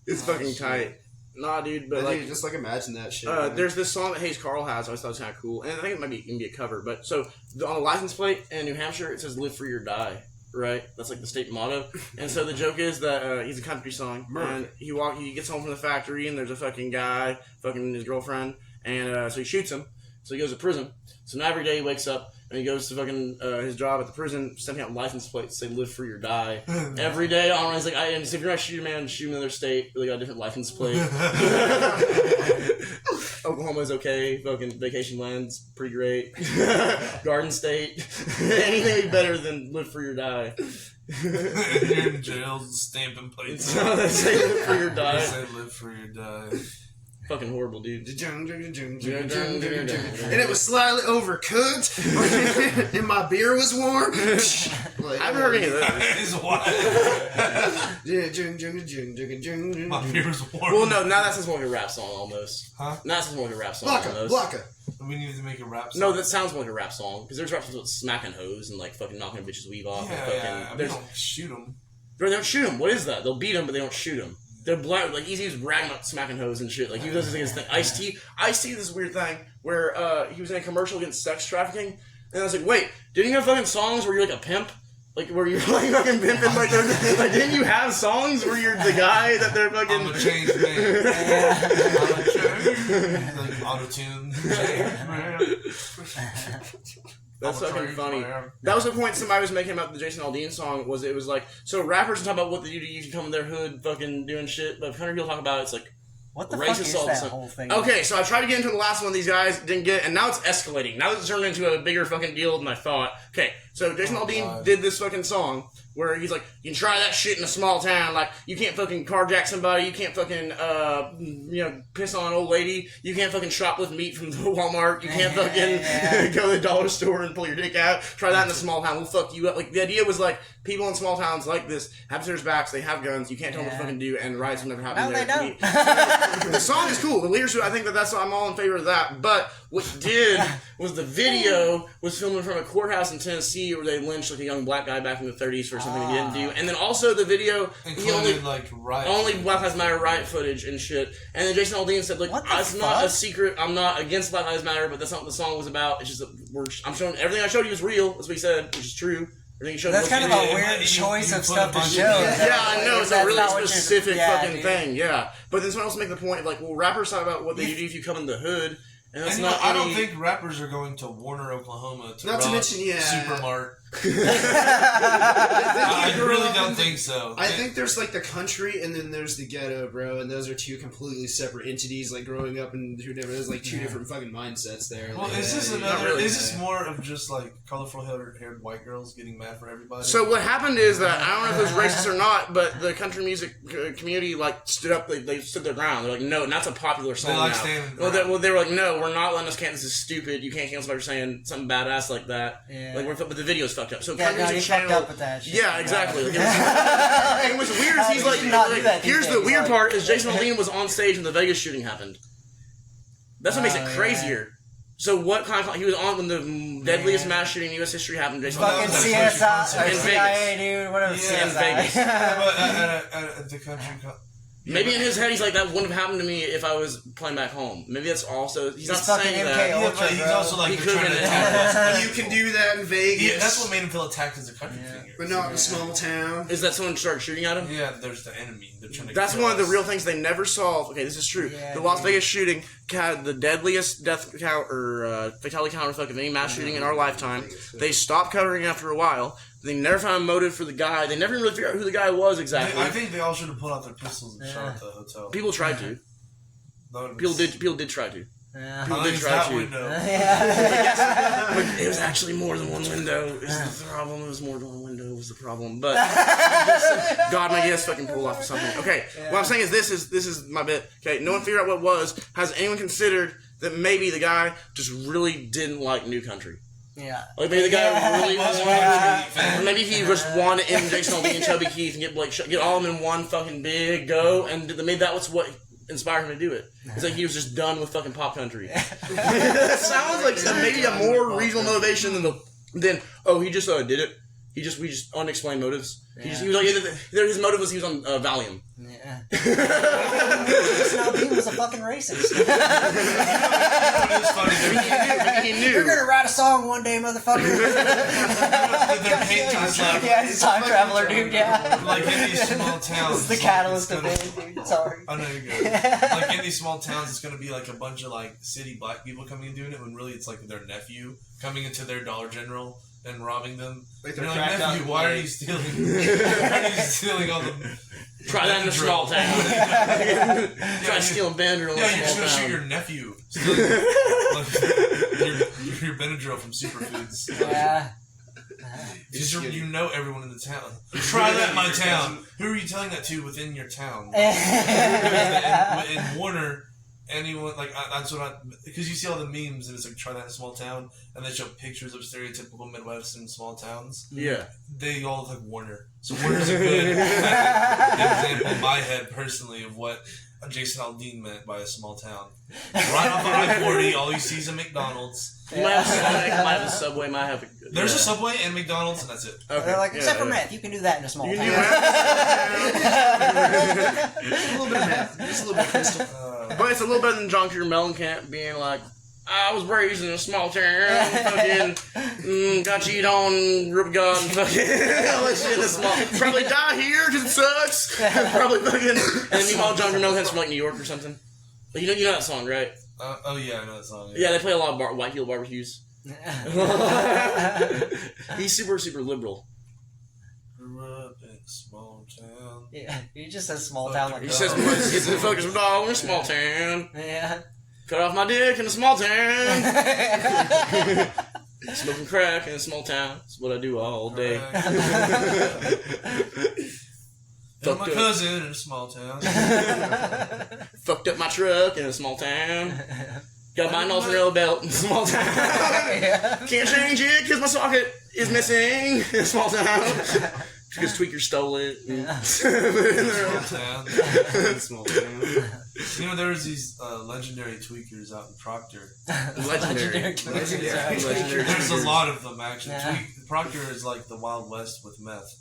It's fucking tight. Nah, dude, but like... Dude, just like imagine that shit. There's this song that Hayes Carl has, I always thought it was kind of cool, and I think it might be even be a cover, but so, on the license plate in New Hampshire, it says live free or die, right? That's like the state motto, and so the joke is that he's a country song, and he gets home from the factory, and there's a fucking guy, fucking his girlfriend, and so he shoots him, so he goes to prison, so now every day he wakes up, and he goes to fucking his job at the prison, sending out license plates that say "Live Free or Die." Every day, he's like, and so if you're not shooting a man, shoot him in another state. They got a different license plate. Oklahoma's okay. Fucking vacation land's pretty great. Garden State. Anything would be better than "Live Free or Die." You're in jail, stamping plates. They say "Live Free or Die." They say "Live Free or Die." Fucking horrible, dude. And it was slightly overcooked, and my beer was warm. I haven't heard any of those. His wife. My beer was warm. Well, no, now that sounds more like a rap song almost. Huh? Now that sounds more like a rap song almost. Blocka. We needed to make a rap song. No, that sounds more like a rap song because there's rap songs about smacking hoes and like fucking knocking a bitch's weave off. Yeah, and fucking, yeah. They don't shoot them. They don't shoot him. What is that? They'll beat him, but they don't shoot him. They're black. Like Eazy-E's bragging about smacking hoes and shit. Like he does his thing. Ice-T did this weird thing where he was in a commercial against sex trafficking, and I was like, wait, didn't you have fucking songs where you're like a pimp? Like, where you're like fucking pimping, like didn't you have songs where you're the guy that they're fucking... I'm a changed man. I'm a changed, like, auto-tune. That's fucking funny. That was the point somebody was making about the Jason Aldean song, was it was like, so rappers talk about what they do to you come in their hood, fucking doing shit, but country people talk about it's like, what the fuck is that whole thing? Okay, so I tried to get into the last one these guys didn't get, and now it's escalating. Now it's turned into a bigger fucking deal than I thought. Okay, so Jason Aldean did this fucking song where he's like, you can try that shit in a small town, like, you can't fucking carjack somebody, you can't fucking, piss on an old lady, you can't fucking shoplift meat from the Walmart, you can't fucking go to the dollar store and pull your dick out, try that in a small town, we'll fuck you up. Like, the idea was like, people in small towns like this have scissors backs, they have guns, you can't tell them what to fucking do, and riots will never happen No, there. they don't. The song is cool, the lyrics, I think I'm all in favor of that, but what he did was the video was filmed from a courthouse in Tennessee where they lynched like a young black guy back in the 30s for something he didn't do. And then also the video included only Black Lives Matter riot footage and shit. And then Jason Aldean said, like, it's not a secret, I'm not against Black Lives Matter, but that's not what the song was about. It's just that I'm showing everything I showed you was real, that's what he said, which is true. That's kind of a weird choice of stuff to show. Yeah, I know, it's a really specific fucking thing, yeah. But then someone else make the point, like, well, rappers talk about what they do if you come in the hood. And that's not I don't think rappers are going to Warner, Oklahoma to not to mention, Supermart. I really don't think so. I think there's like the country and then there's the ghetto, bro, and those are two completely separate entities. Like growing up in there's like two different fucking mindsets there. Well, like, is this is this more of just like colorful haired white girls getting mad for everybody? So what happened is that I don't know if it was racist or not, but the country music community like stood up. They stood their ground. They're like, no, and that's a popular song now. They were like, no, we're not letting us cancel. This is stupid. You can't cancel somebody for saying something badass like that. Yeah. Like, but the video's fucked up. So country music channel, fucked up with that shit. Yeah, exactly. Like, it was weird. He's like, here's the weird part: is Jason Aldean was on stage when the Vegas shooting happened. That's what makes it crazier. So what kind of... He was on when the deadliest mass shooting in U.S. history happened. Jason fucking CSI, or CIA, dude. Whatever. In Vegas. At the country... Maybe in his head he's like, that wouldn't have happened to me if I was playing back home. Maybe that's also... He's not saying that. Ultra, he's also like... He could have been attacked. You can do that in Vegas. Yeah, that's what made him feel attacked as a country figure. But not in a small town. Is that someone started shooting at him? Yeah, there's the enemy. They're trying to That's one of the real things they never solved. Okay, this is true. Yeah, the Las Vegas shooting had the deadliest death count or fatality count of any mass shooting in our lifetime. They stopped covering after a while. They never found a motive for the guy. They never really figured out who the guy was exactly. I think they all should have pulled out their pistols and shot at the hotel. People tried to. People did try to. Yeah. People did try to. Window. But it was actually more than one window. Is the problem? It was more than one window. Was the problem? But God, my guess, fucking pull off something. Okay, what I'm saying is this is my bit. Okay, no one figured out what it was. Has anyone considered that maybe the guy just really didn't like New Country? Yeah. Like maybe the guy really wanted, or maybe he just wanted in Jason Aldean and Chubby Keith and get all of them in one fucking big go, and maybe that was what inspired him to do it. It's like he was just done with fucking pop country. That sounds like maybe a more reasonable motivation than he just did it. We just unexplained motives. He was like his motive was he was on Valium. Yeah. Jason Aldean was a fucking racist. It's funny. He knew. You're gonna write a song one day, motherfucker. Yeah, he's a time traveler, dude. Yeah. Like in these small towns, It's the catalyst of it, dude. Sorry. I know you're good. Like in these small towns, it's gonna be like a bunch of like city black people coming and doing it, when really it's like their nephew coming into their Dollar General and robbing them. Like they're they're like, nephew, why are you stealing? Why are you stealing all the? Try that in a small town. Try stealing Benadryl. Yeah, you're just gonna shoot your nephew. Your Benadryl from Superfoods. Yeah. You know everyone in the town. Try that in my town. Who are you telling that to within your town? in Warner, anyone like that's what because you see all the memes and it's like try that in a small town and they show pictures of stereotypical Midwestern small towns. Yeah, they all look like Warner. So Warner's a good example in my head personally of what Jason Aldean meant by a small town. Right off of I-40, all you see is a McDonald's. You might have Sonic, might have a Subway, might have a... There's a Subway and McDonald's, and that's it. Okay. They're like, except for meth, you can do that in a small town. Just a little bit of meth. Just a little bit of crystal. But it's a little better than John Mellencamp being like, I was raised in a small town. Fucking got cheated on, ripped God, and fucking all that shit in a small. Probably die here because it sucks. Probably fucking. And then meanwhile, John Vermelhead's from like New York or something. But you know that song, right? Oh yeah, I know that song. Yeah, they play a lot of white people barbecues. He's super liberal. Grew up in a small town. Yeah, he just says small town like He that. says, "It's a fucking dog in a small town. Yeah. Cut off my dick in a small town. Smoking crack in a small town. That's what I do all day." And my cousin in a small town. Fucked up my truck in a small town. Got my mozzarella belt in a small town. Can't change it because my socket is missing in a small town. Because Tweaker stole it. Small town. You know, there was these legendary tweakers out in Proctor. Legendary. There's a lot of them, actually. Yeah. Proctor is like the Wild West with meth.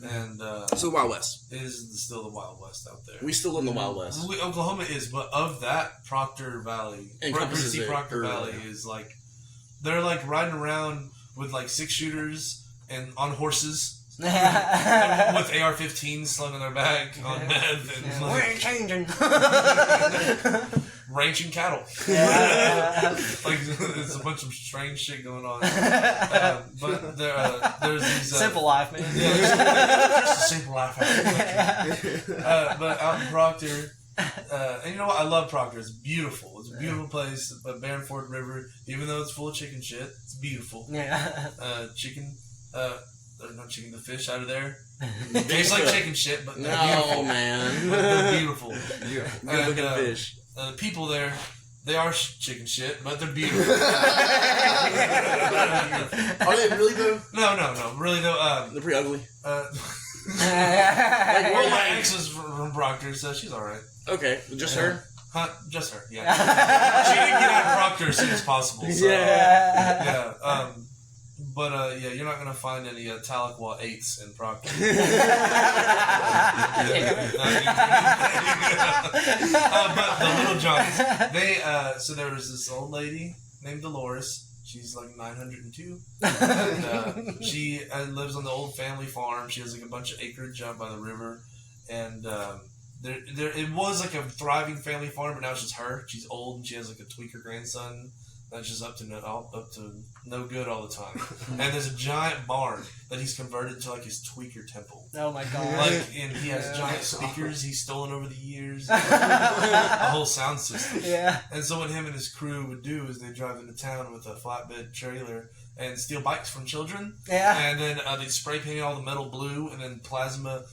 And so the Wild West is still the Wild West out there. We still live in the Wild West. Oklahoma is, but of that, Proctor Valley, Proctor Valley is like, they're like riding around with like 6-shooters and on horses. With AR-15s slung in their back on meth and we ain't changing. Ranching cattle. Like it's a bunch of strange shit going on. But there's these simple life, man. Yeah, just a simple life. But out in Proctor, and you know what? I love Proctor. It's beautiful. It's a beautiful place. But Barren Ford River, even though it's full of chicken shit, it's beautiful. Yeah. Chicken. There's no chicken, the fish out of there. Tastes like chicken shit, but they're beautiful. Man. But they're beautiful. Good looking fish. People there, they are chicken shit, but they're beautiful. Are they really though? No. Really though, they're pretty ugly. Like one of my exes from Proctor, so she's alright. Okay, just her? Huh? Just her, yeah. She didn't get out of Proctor as soon as possible. So, yeah. But yeah, you're not gonna find any Tahlequah 8s in Proctor. But the Little Johns, so there was this old lady named Dolores. She's like 902. And, she lives on the old family farm. She has like a bunch of acreage out by the river, and it was like a thriving family farm, but now it's just her. She's old and she has like a tweaker grandson. That's just up to no good all the time. And there's a giant barn that he's converted to like his tweaker temple. Oh my god! And he has giant speakers he's stolen over the years. A whole sound system. Yeah. And so what him and his crew would do is they drive into town with a flatbed trailer and steal bikes from children. Yeah. And then they'd spray paint all the metal blue and then plasma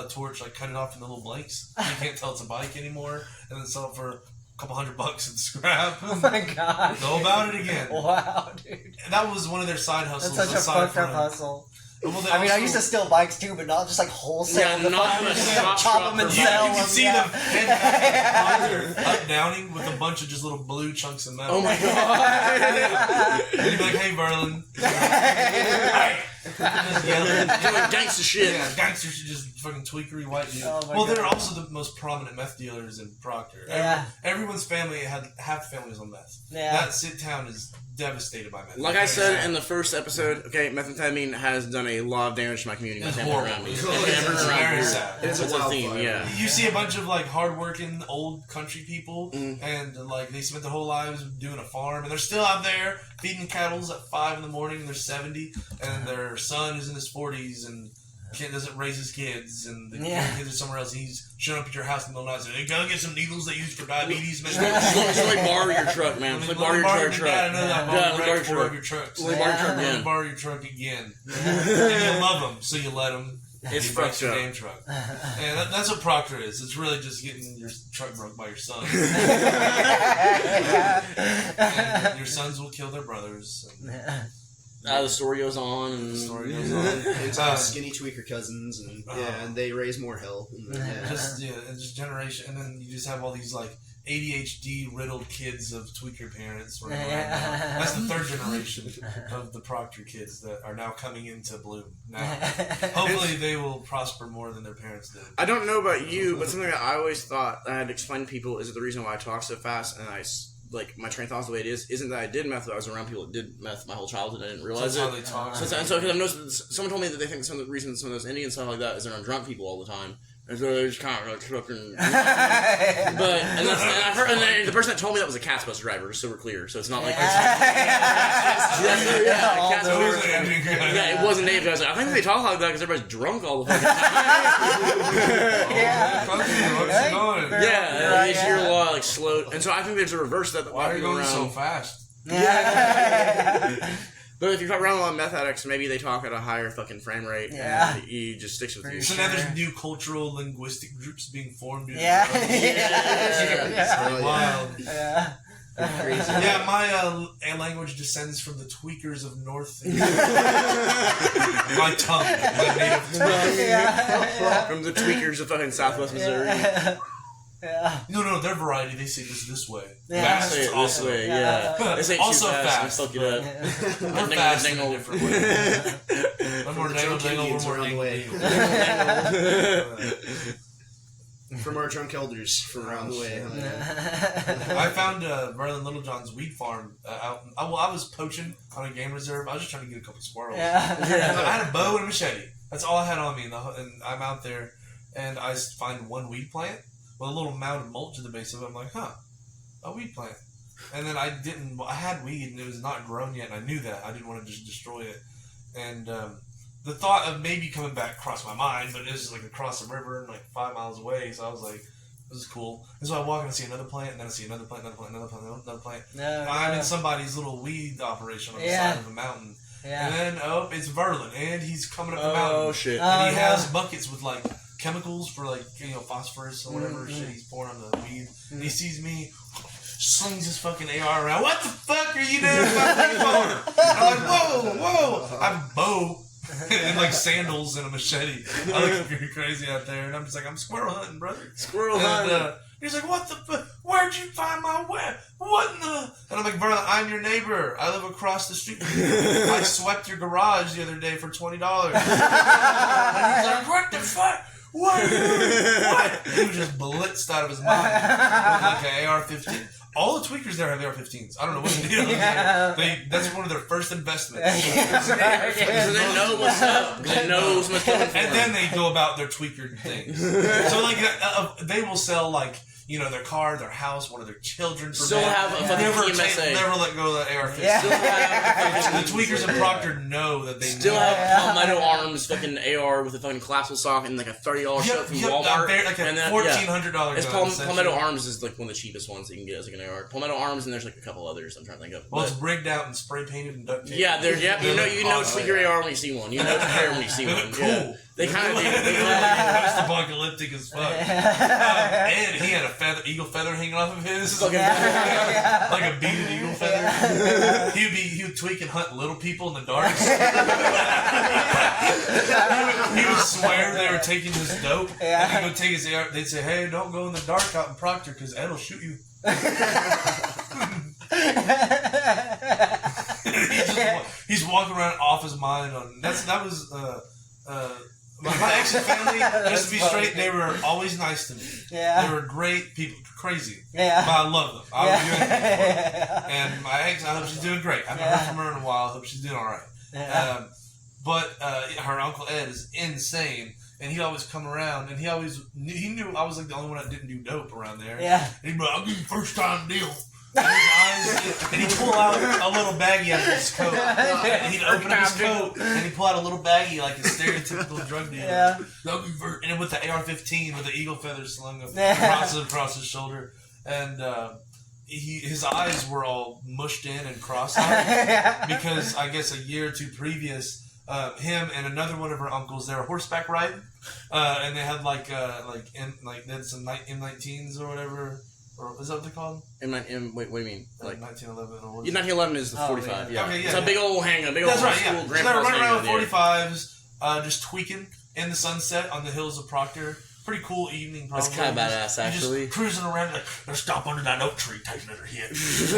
torch, like cut it off into little blanks. You can't tell it's a bike anymore. And then sell it for $200 in scrap. Oh my god. Know about it again. Wow, dude. And that was one of their side hustles. That's such a fucked up hustle. Well, I mean, I used to steal bikes too, but not just like wholesale. Yeah, not chop them and sell them. You can see them head up downing with a bunch of just little blue chunks of metal. Oh my god. And you'd be like, hey, Verlin. Just yelling. Doing gangster shit. Yeah, gangsters should just fucking tweakery white dude. Oh well, they're also the most prominent meth dealers in Proctor. Yeah. Everyone's family had half the family was on meth. Yeah. That town is devastated by meth. Like I said in the first episode, okay, methamphetamine has done a lot of damage to my community. It's horrible. Around me. It's very sad. It's a theme, yeah. You see a bunch of like hardworking old country people, and like they spent their whole lives doing a farm, and they're still out there feeding cattle at 5 in the morning. They're 70, and their son is in his 40s, and doesn't raise his kids, and the kids are somewhere else. He's showing up at your house in the middle of the night saying, hey, go get some needles they use for diabetes. Just like borrow your truck, man. Just like borrow your truck. Let me borrow your truck again. And you love them, so you let them. It's fucked your damn truck. And that's what Proctor is. It's really just getting your truck broke by your son. And your sons will kill their brothers. The story goes on. And It's skinny tweaker cousins, and and they raise more hell. Just generation, and then you just have all these like ADHD riddled kids of tweaker parents. That's the third generation of the Proctor kids that are now coming into bloom. Now, hopefully, they will prosper more than their parents did. I don't know about you, but something that I always thought I had to explain to people is that the reason why I talk so fast and I like my train of thought the way it is isn't that I did meth, but I was around people that did meth my whole childhood. I didn't realize That's it. how they talk. So I've noticed someone told me that they think some of the reasons some of those Indian stuff like that is they're on drunk people all the time. And so they're just kind of like fucking. And I heard, and the person that told me that was a Cats bus driver, just so we're clear. So it's not like. It wasn't Dave. I was like, I think they talk like that because everybody's drunk all the fucking time. You hear a lot like slow, and so I think there's a reverse that. Why are you going so fast? But if you're around a lot of meth addicts, maybe they talk at a higher fucking frame rate, and you just sticks with you. So now there's new cultural linguistic groups being formed. Wild. Yeah. Yeah, my language descends from the tweakers of North. My tongue, my native tongue. From the tweakers of fucking Southwest Missouri. No, their variety, they say this way. Yeah. Fast They say it also. this way, yeah. They say it Also too fast. fast. And fuck it up. They're fast in a different way. One more dangle, one more around the way. dangle. From our drunk elders from around the way. I found Verlin Littlejohn's weed farm out. I was poaching on a game reserve. I was just trying to get a couple squirrels. I had a bow and a machete. That's all I had on me, and I'm out there, and I find one weed plant with a little mound of mulch at the base of it. I'm like, a weed plant. And then I had weed, and it was not grown yet, and I knew that. I didn't want to just destroy it. And the thought of maybe coming back crossed my mind, but it was like across the river and like 5 miles away, so I was like, this is cool. And so I walk and I see another plant, and then I see another plant, another plant, another plant, another plant. I'm in somebody's little weed operation on the side of the mountain. And then, it's Verlin, and he's coming up the mountain. Oh, shit. And he has buckets with like chemicals for like, phosphorus or whatever shit he's pouring on the weed. And he sees me, slings his fucking AR around. What the fuck are you doing with my weed farm? I'm like, whoa. I have a bow and like sandals and a machete. I look crazy out there, and I'm just like, I'm squirrel hunting, brother. Squirrel hunting. He's like, what the fuck? Where'd you find my web? What in the? And I'm like, brother, I'm your neighbor. I live across the street from you. I swept your garage the other day for $20. And he's like, what the fuck? What? What? He was just blitzed out of his mind with like an AR-15. All the tweakers there have AR-15s. I don't know what the deal is. That's one of their first investments. Because they know what's up. They know what's coming for And then they go about their tweaker things. So like they will sell like, their car, their house, one of their children. For still have a fucking PMSA. Never let go of that AR-15. Still have The tweakers in Proctor know that they still have Palmetto Arms fucking AR with a fucking collapsible sock and like a $30 shirt from Walmart. Like a and then, $1,400 It's gun, Palmetto Arms is like one of the cheapest ones that you can get as like an AR. Palmetto Arms, and there's like a couple others I'm trying to think of. Well, it's rigged out and spray painted and duct taped. Yeah, you know tweaker AR when you see one. You know tweaker when you see one. Cool. Yeah. They kind of post-apocalyptic as fuck. And he had a eagle feather hanging off of his, like a beaded eagle feather. He would tweak and hunt little people in the dark. he would swear they were taking his dope, and he would take his AR. They'd say, "Hey, don't go in the dark out in Proctor, because Ed'll shoot you." He's walking around off his mind on that was my ex family, just to be straight, they were always nice to me. They were great people, crazy. But I love them. I would do anything for them. And my ex, I hope she's doing great. I haven't heard from her in a while. I hope she's doing alright. But her Uncle Ed is insane. And he'd always come around, and he knew I was like the only one that didn't do dope around there. And he'd be like, I'll give you first time deal. And he'd pull out a little baggie out of his coat. And he'd open up his coat, and he'd pull out a little baggie like a stereotypical drug dealer. And with the AR-15 with the eagle feathers slung across his shoulder. And his eyes were all mushed in and cross-eyed because I guess a year or two previous, him and another one of her uncles, they were horseback riding, and they had they had some M19s or whatever. Or is that what they call them? Wait, what do you mean? Like 1911 or what? 1911 is the 45. Yeah. Okay, It's a big old hang-up. Big old That's right. school Yeah. So they grandpa's were running around with hang-up, 45s, just tweaking in the sunset on the hills of Proctor. pretty cool evening. That's kind of badass, actually. Just cruising around, like, they'll stop under that oak tree, take another hit. And so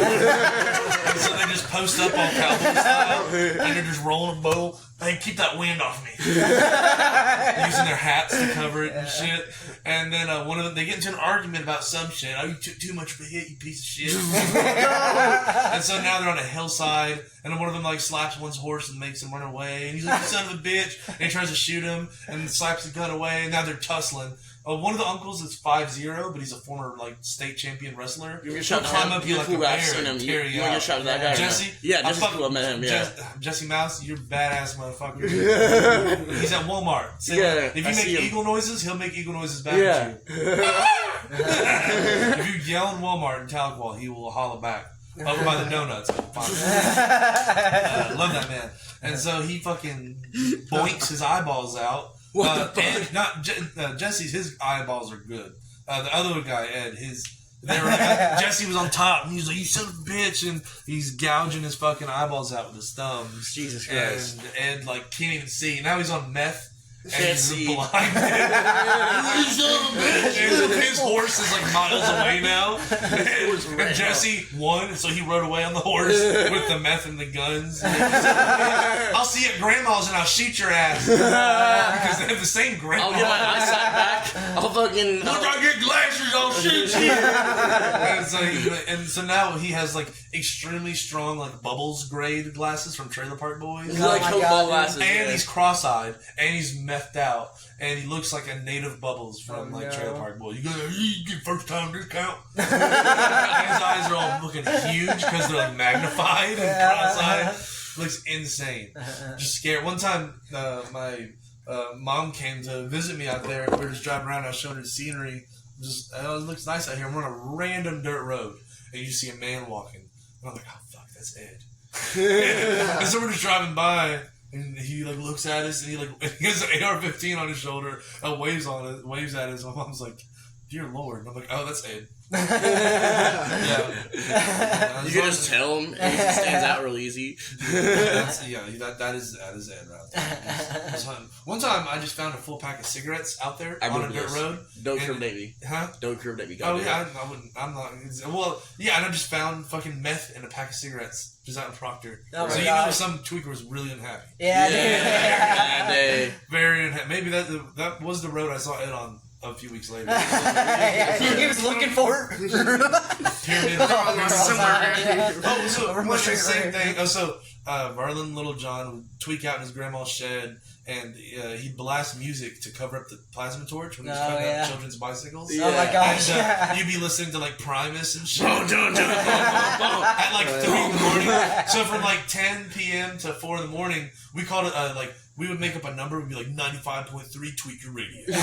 they just post up on cowboy style, and they're just rolling a bowl. Hey, keep that wind off me. Using their hats to cover it and shit. And then one of them, they get into an argument about some shit. Oh, you took too much of a hit, you piece of shit. And so now they're on a hillside, and then one of them like slaps one's horse and makes him run away. And he's like, you son of a bitch. And he tries to shoot him and slaps the gun away, and now they're tussling. One of the uncles is 5'0", but he's a former like state champion wrestler. You get shot climb up you like a bear and carry you out. get shot to that guy. Jesse? Yeah, Jesse's cool. I met him. Yeah. Jesse Mouse, you're a badass motherfucker. He's at Walmart. If you make eagle noises, he'll make eagle noises back at you. If you yell in Walmart in Tahlequah, he will holler back. Over by the donuts. Love that man. And so he fucking boinks his eyeballs out. And not Jesse's. His eyeballs are good. The other guy, Ed, Jesse was on top, and he's like, "You son of a bitch!" And he's gouging his fucking eyeballs out with his thumbs. Jesus Christ! And Ed like can't even see. Now he's on meth. And Can't he's see. blind. And his horse is like miles away now. And Jesse won, so he rode away on the horse with the meth and the guns. I'll see you at grandma's and I'll shoot your ass. Because they have the same grandma. I'll get my eyesight back. I'll fucking. Look, I get glasses, I'll shoot you. And so now he has like extremely strong like Bubbles grade glasses from Trailer Park Boys. He's like football glasses. And he's cross-eyed, and he's methed out, and he looks like a native Bubbles from Trailer Park Boys. You get first time discount. His eyes are all looking huge because they're like magnified and cross-eyed. Looks insane. Just scared. One time, my mom came to visit me out there. We were just driving around. I was showing her the scenery. It looks nice out here. We're on a random dirt road, and you see a man walking. And I'm like, oh fuck, that's Ed. And so we're just driving by, and he like looks at us, and he has an AR-15 on his shoulder, and waves at us. My mom's like, dear Lord. And I'm like, oh, that's Ed. You can just tell him, and he just stands out real easy. That is Ed right there. One time, I just found a full pack of cigarettes out there on a dirt road. Don't curb Davey. Huh? Don't curb Davey. Oh yeah, I wouldn't. I'm not. Well, yeah, and I just found fucking meth in a pack of cigarettes just out in Proctor. Oh so my you God. know some tweaker was really unhappy. Yeah. Very unhappy. Maybe that was the road I saw Ed on a few weeks later. He was looking for it. Pyramid. Same thing. Oh, so Varlin Little John would tweak out in his grandma's shed, and he'd blast music to cover up the plasma torch when he was cutting up children's bicycles. Oh my gosh! And, you'd be listening to like Primus and shit at like 3 in the morning. So from like 10 p.m. to 4 in the morning, we called it like. We would make up a number. We'd be like 95.3 tweak your radio.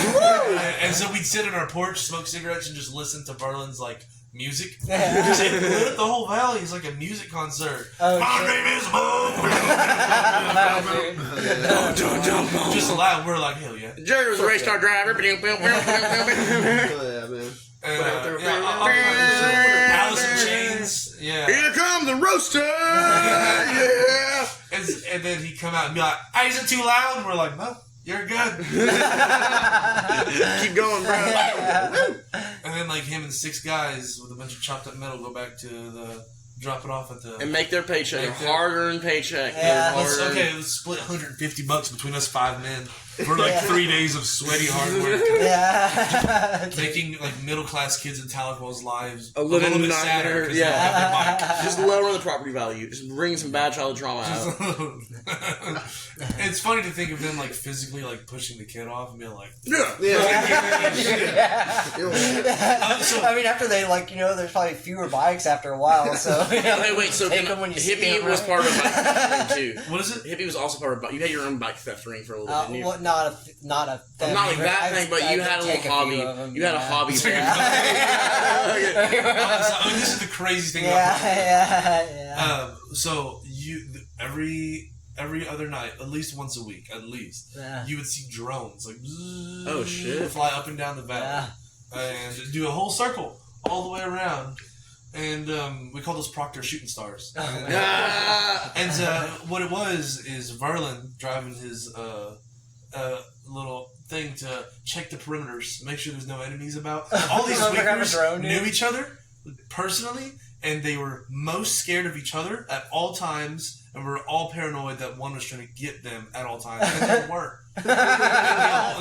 And so we'd sit on our porch, smoke cigarettes, and just listen to Varlin's like music. Just it lit up the whole valley. It's like a music concert. My name is Boom. Just loud. We're like, hell yeah. Jerry was a race car driver. Oh yeah, man. And, Alice in Chains. Yeah. Here comes the roaster. Yeah. And then he'd come out and be like, hey, is it too loud? And we're like, no, you're good. Keep going, bro. And then like him and 6 guys with a bunch of chopped up metal go back to drop it off at the... And make their paycheck. A hard-earned paycheck. Yeah. Let's split $150 between us 5 men for like 3 days of sweaty hard work. Yeah. Making like middle-class kids in Tahlequah's lives A little bit nightmare, sadder because they don't have their bike. Just lowering the property value. Just bringing some bad childhood trauma out. It's funny to think of them like physically like pushing the kid off and being like, Yeah. I mean, after they there's probably fewer bikes after a while. So Hey, wait. So take them when you see Hippie them, was right? part of bike theft ring too. what is it? Hippie was also part of bike. You had your own bike theft ring for a little bit. Didn't you? Well, not a Not like that thing, but you had a little hobby. You had a hobby. So, this is the crazy thing about so you every other night, at least once a week, you would see drones like Oh, shit. fly up and down the valley and do a whole circle all the way around. And we call those Proctor shooting stars. And what it was is Verlin driving his little thing to check the perimeters, make sure there's no enemies about. All these tweakers knew each other personally, and they were most scared of each other at all times, and were all paranoid that one was trying to get them at all times, and they weren't.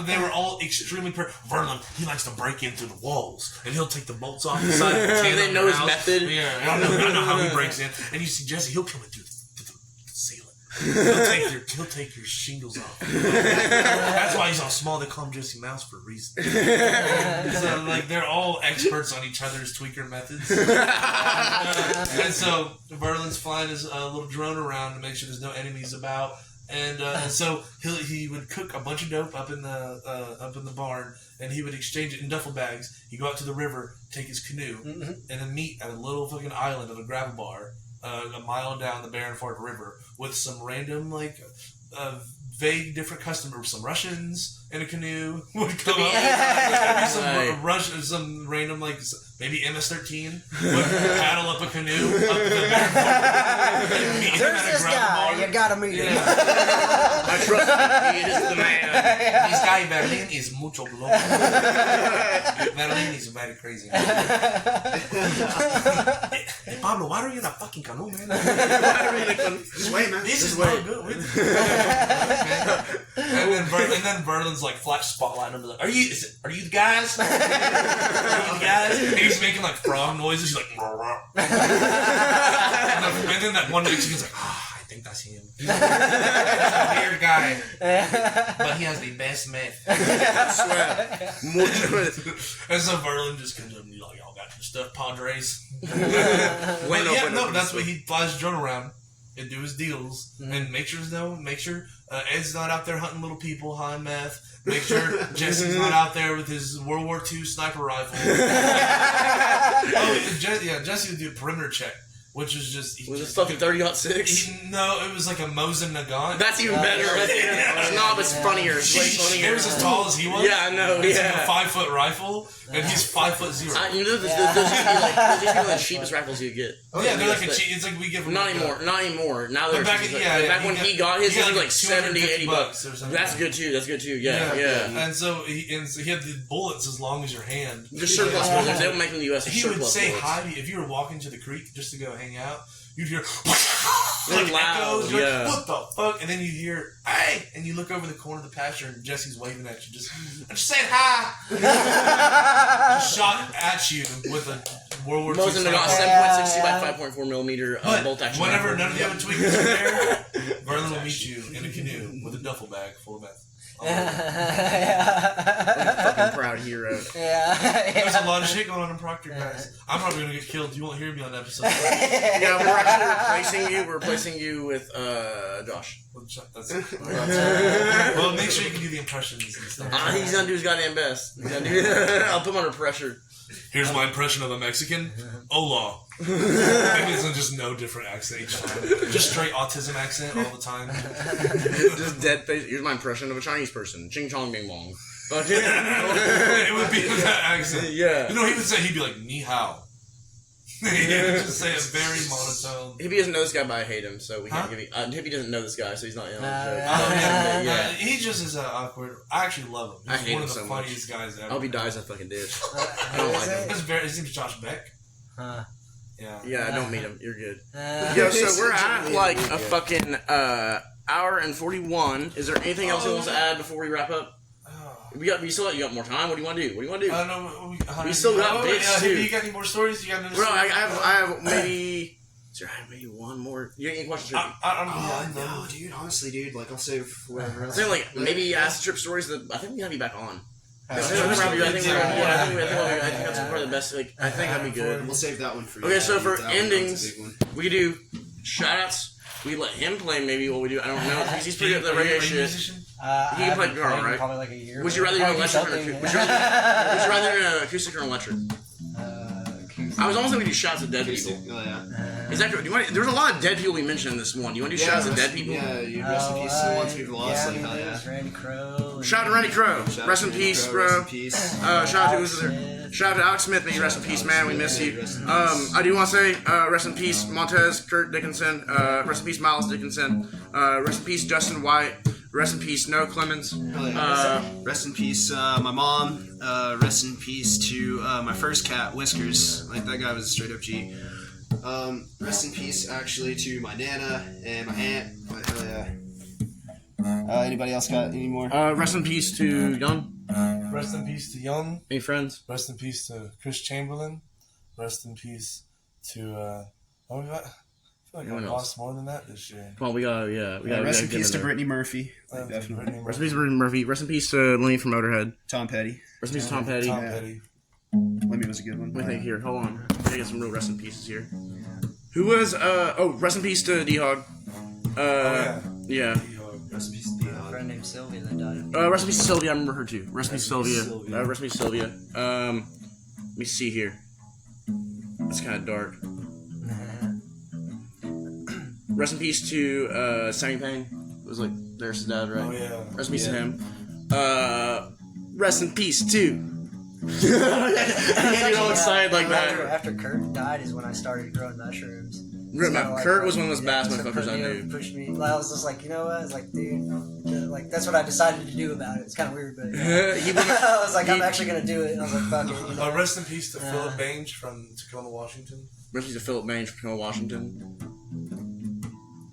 They were all extremely Verlin, he likes to break in through the walls, and he'll take the bolts off the side of the tin. They know his method. Yeah, I don't know how he breaks in. And you see Jesse, he'll come in through the ceiling. He'll take your shingles off. That's why he's all small. They call him Jesse Mouse for a reason. So, like, they're all experts on each other's tweaker methods. And so Verlin's flying his little drone around to make sure there's no enemies about. And so he would cook a bunch of dope up in the barn, and he would exchange it in duffel bags. He'd go out to the river, take his canoe, and then meet at a little fucking island of a gravel bar, a mile down the Barren Fork River, with some random vague different customers. Some Russians in a canoe would come up. Some random maybe MS-13 would paddle up a canoe up the Barren Fork. There's this guy. You gotta meet him. I trust him. He is the man. This guy Berlin is mucho loco. Berlin is very crazy. Hey, Pablo, why are you in a fucking canoe, man? This way, man. This is not good. And then Berlin's like flash spotlight under the. Are you the guys? Are you the guys? And he's making like frog noises. He's like. And then that one Mexican's like, I think that's him. He's a weird guy, but he has the best meth. I swear. And so Verlin just comes up and he's like, y'all got your stuff, Padres. That's what he flies his drone around and do his deals and make sure Ed's not out there hunting little people, high meth. Make sure Jesse's not out there with his World War II sniper rifle. Jesse would do a perimeter check, which was just... Was it fucking 30-06? No, it was like a Mosin Nagant. That's even better. It's funnier. It's way funnier. He was as tall as he was. Yeah, I know. It's like a 5-foot rifle, and he's 5'0". You know, those used to be the cheapest rifles you get. They're like a cheap... It's like we give them... Not anymore. Now they're... Back when he got his, it was like 70, 80 bucks. Or something. That's good too. Yeah. And so he had the bullets as long as your hand. Just surplus bullets. They don't make them in the U.S. He would say hi to you. If you were walking to the creek just to go hang out, you'd hear like loud, echoes. Like, what the fuck? And then you hear, hey, and you look over the corner of the pasture and Jesse's waving at you. Just saying hi. Just shot at you with a World War II. Mosin Nagant 7.60 by 5.4 millimeter bolt action. Whenever none of the other tweakers are there, Verlin will meet you in a canoe with a duffel bag full of meth. Fucking proud hero. There's a lot of shit going on in Proctor, guys. I'm probably gonna get killed. You won't hear me on the episode. Yeah, we're actually replacing you with Josh. Well, make sure you can do the impressions and stuff. He's gonna do his goddamn best. I'll put him under pressure. Here's my impression of a Mexican. Hola. And it's just no different accent each time. Just straight autism accent all the time. Just dead face. Here's my impression of a Chinese person. Ching chong bing bong. It would be that accent. Yeah. You know, he'd be like, ni hao. He would just say it very monotone. Hippie doesn't know this guy, but I hate him, so we can't give him... Hippie doesn't know this guy, so he's not in on the joke. He just is awkward. I actually love him. He's one of the funniest guys ever. I hope he dies in a fucking ditch. I don't like him. His name's Josh Beck. Yeah, don't meet him. You're good. Yo, so we're at like a fucking hour and 41. Is there anything else you want to add before we wrap up? You got more time. What do you want to do? We still got bits too. You got any more stories? You got another Bro, story? I have maybe. Is there maybe one more? You got any questions? No, dude. Honestly, dude. Like, I'll save whatever else. I'm saying like maybe acid trip stories. I think we have you back on. I think that's part of the best. Like, I think that'd be good. We'll save that one for you. Okay, so for endings, we could do shoutouts. We let him play maybe what we do. I don't know because he's pretty good at the reggae shit. He can play guitar, right? Probably like a year. Would you rather do an electric or an acoustic or an electric? I was almost going to do shots at dead people. Oh, yeah. Is that good? There's a lot of dead people we mentioned in this one. Do you want to do shots at dead people? Yeah, you rest in peace to the ones we've lost. Like, hell yeah. Randy Crow. Shout out to Randy Crow. Rest in peace, bro. Rest in peace. Shout out to who's there? Shout out to Alex Smith. May you rest in peace, man. We miss you. I do want to say rest in peace, Montez Dickenson. Rest in peace, Miles Dickinson. Rest in peace, Justin White. Rest in peace, Noah Clemens. Rest in peace, my mom. Rest in peace to my first cat, Whiskers. Like, that guy was a straight up G. Rest in peace, actually, to my Nana and my aunt. Anybody else got any more? Rest in peace to Young. Rest in peace to Young. Any friends? Rest in peace to Chris Chamberlain. Rest in peace to I feel like I lost more than that this year. Come on, we got rest in peace to Brittany Murphy. Definitely. Rest in peace to Brittany Murphy. Rest in peace to Lenny from Motorhead. Tom Petty. Rest in peace to Tom Petty. Tom Petty. Lemmy was a good one. Let me think here. Hold on. I gotta get some real rest in pieces here. Who was rest in peace to D-Hog. Yeah. Rest in peace to A friend named Sylvia that died. Rest in peace to Sylvia. I remember her too. Rest in peace to Sylvia. Rest in peace to Sylvia. Let me see here. It's kind of dark. Rest in peace to Sammy Payne. It was like there's his dad, right? Oh yeah. Rest in peace to him. Rest in peace too. You get all excited like that. After Kurt died is when I started growing mushrooms. Kurt was one of those bass motherfuckers I knew. Pushed me. Like, I was just like, you know what? It's like, dude, like that's what I decided to do about it. It's kind of weird, but I was like, I'm actually gonna do it. And I was like, fuck it. You know? Rest in peace to Philip Bange from Tacoma, Washington. Rest in peace to Philip Bange from Tacoma, Washington.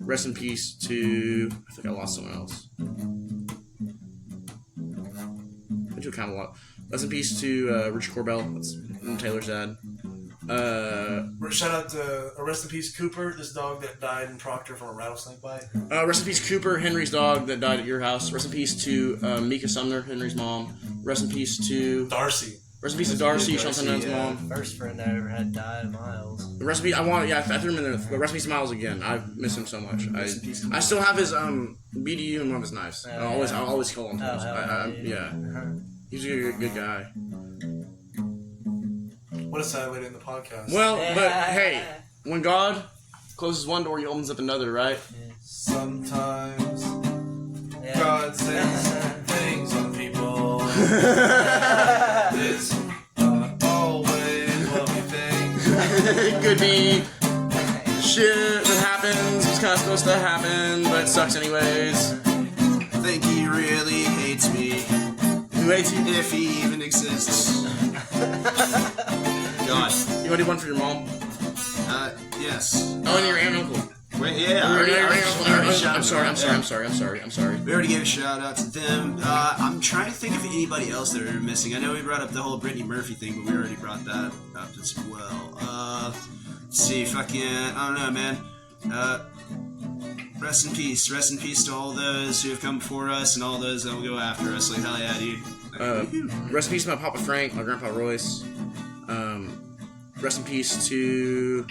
Rest in peace to... I think I lost someone else. I do kind of a lot. Rest in peace to Richard Corbell. That's Taylor's dad. Shout out to rest in peace Cooper, this dog that died in Proctor from a rattlesnake bite. Rest in peace Cooper, Henry's dog that died at your house. Rest in peace to Mika Sumner, Henry's mom. Rest in peace to... Darcy. Rest in peace to Darcy, Sean Sundowne's mom. First friend I ever had died, Miles. Rest in peace, I threw him in there, but rest in peace Miles again. I miss him so much. I still have his BDU and one of his knives. I'll always call him. Yeah. He's a good guy. What a sad way to end the podcast. Well, but hey, when God closes one door, he opens up another, right? Sometimes God says things on people. It's not always what we think. It could be shit that happens. It's kind of supposed to happen, but it sucks anyways. I think he really hates me. Who hates you? If he even exists. God. You want to do one for your mom? Yes. Oh, and your aunt and uncle. Wait, yeah. I'm sorry. We already gave a shout out to them. I'm trying to think of anybody else that are missing. I know we brought up the whole Brittany Murphy thing, but we already brought that up as well. Let's see, I don't know, man. Rest in peace to all those who have come before us and all those that will go after us. Like, hell yeah, dude. Rest in peace to my Papa Frank, my Grandpa Royce. Rest in peace to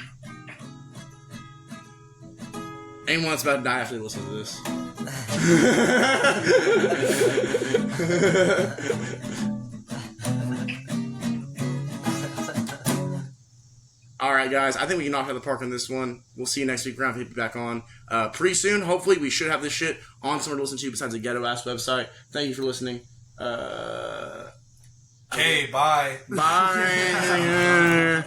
anyone that's about to die after they listen to this. Alright guys, I think we can knock out the park on this one. We'll see you next week. We're going to Hippie back on pretty soon. Hopefully we should have this shit on somewhere to listen to besides the ghetto-ass website. Thank you for listening. Okay, bye. Bye.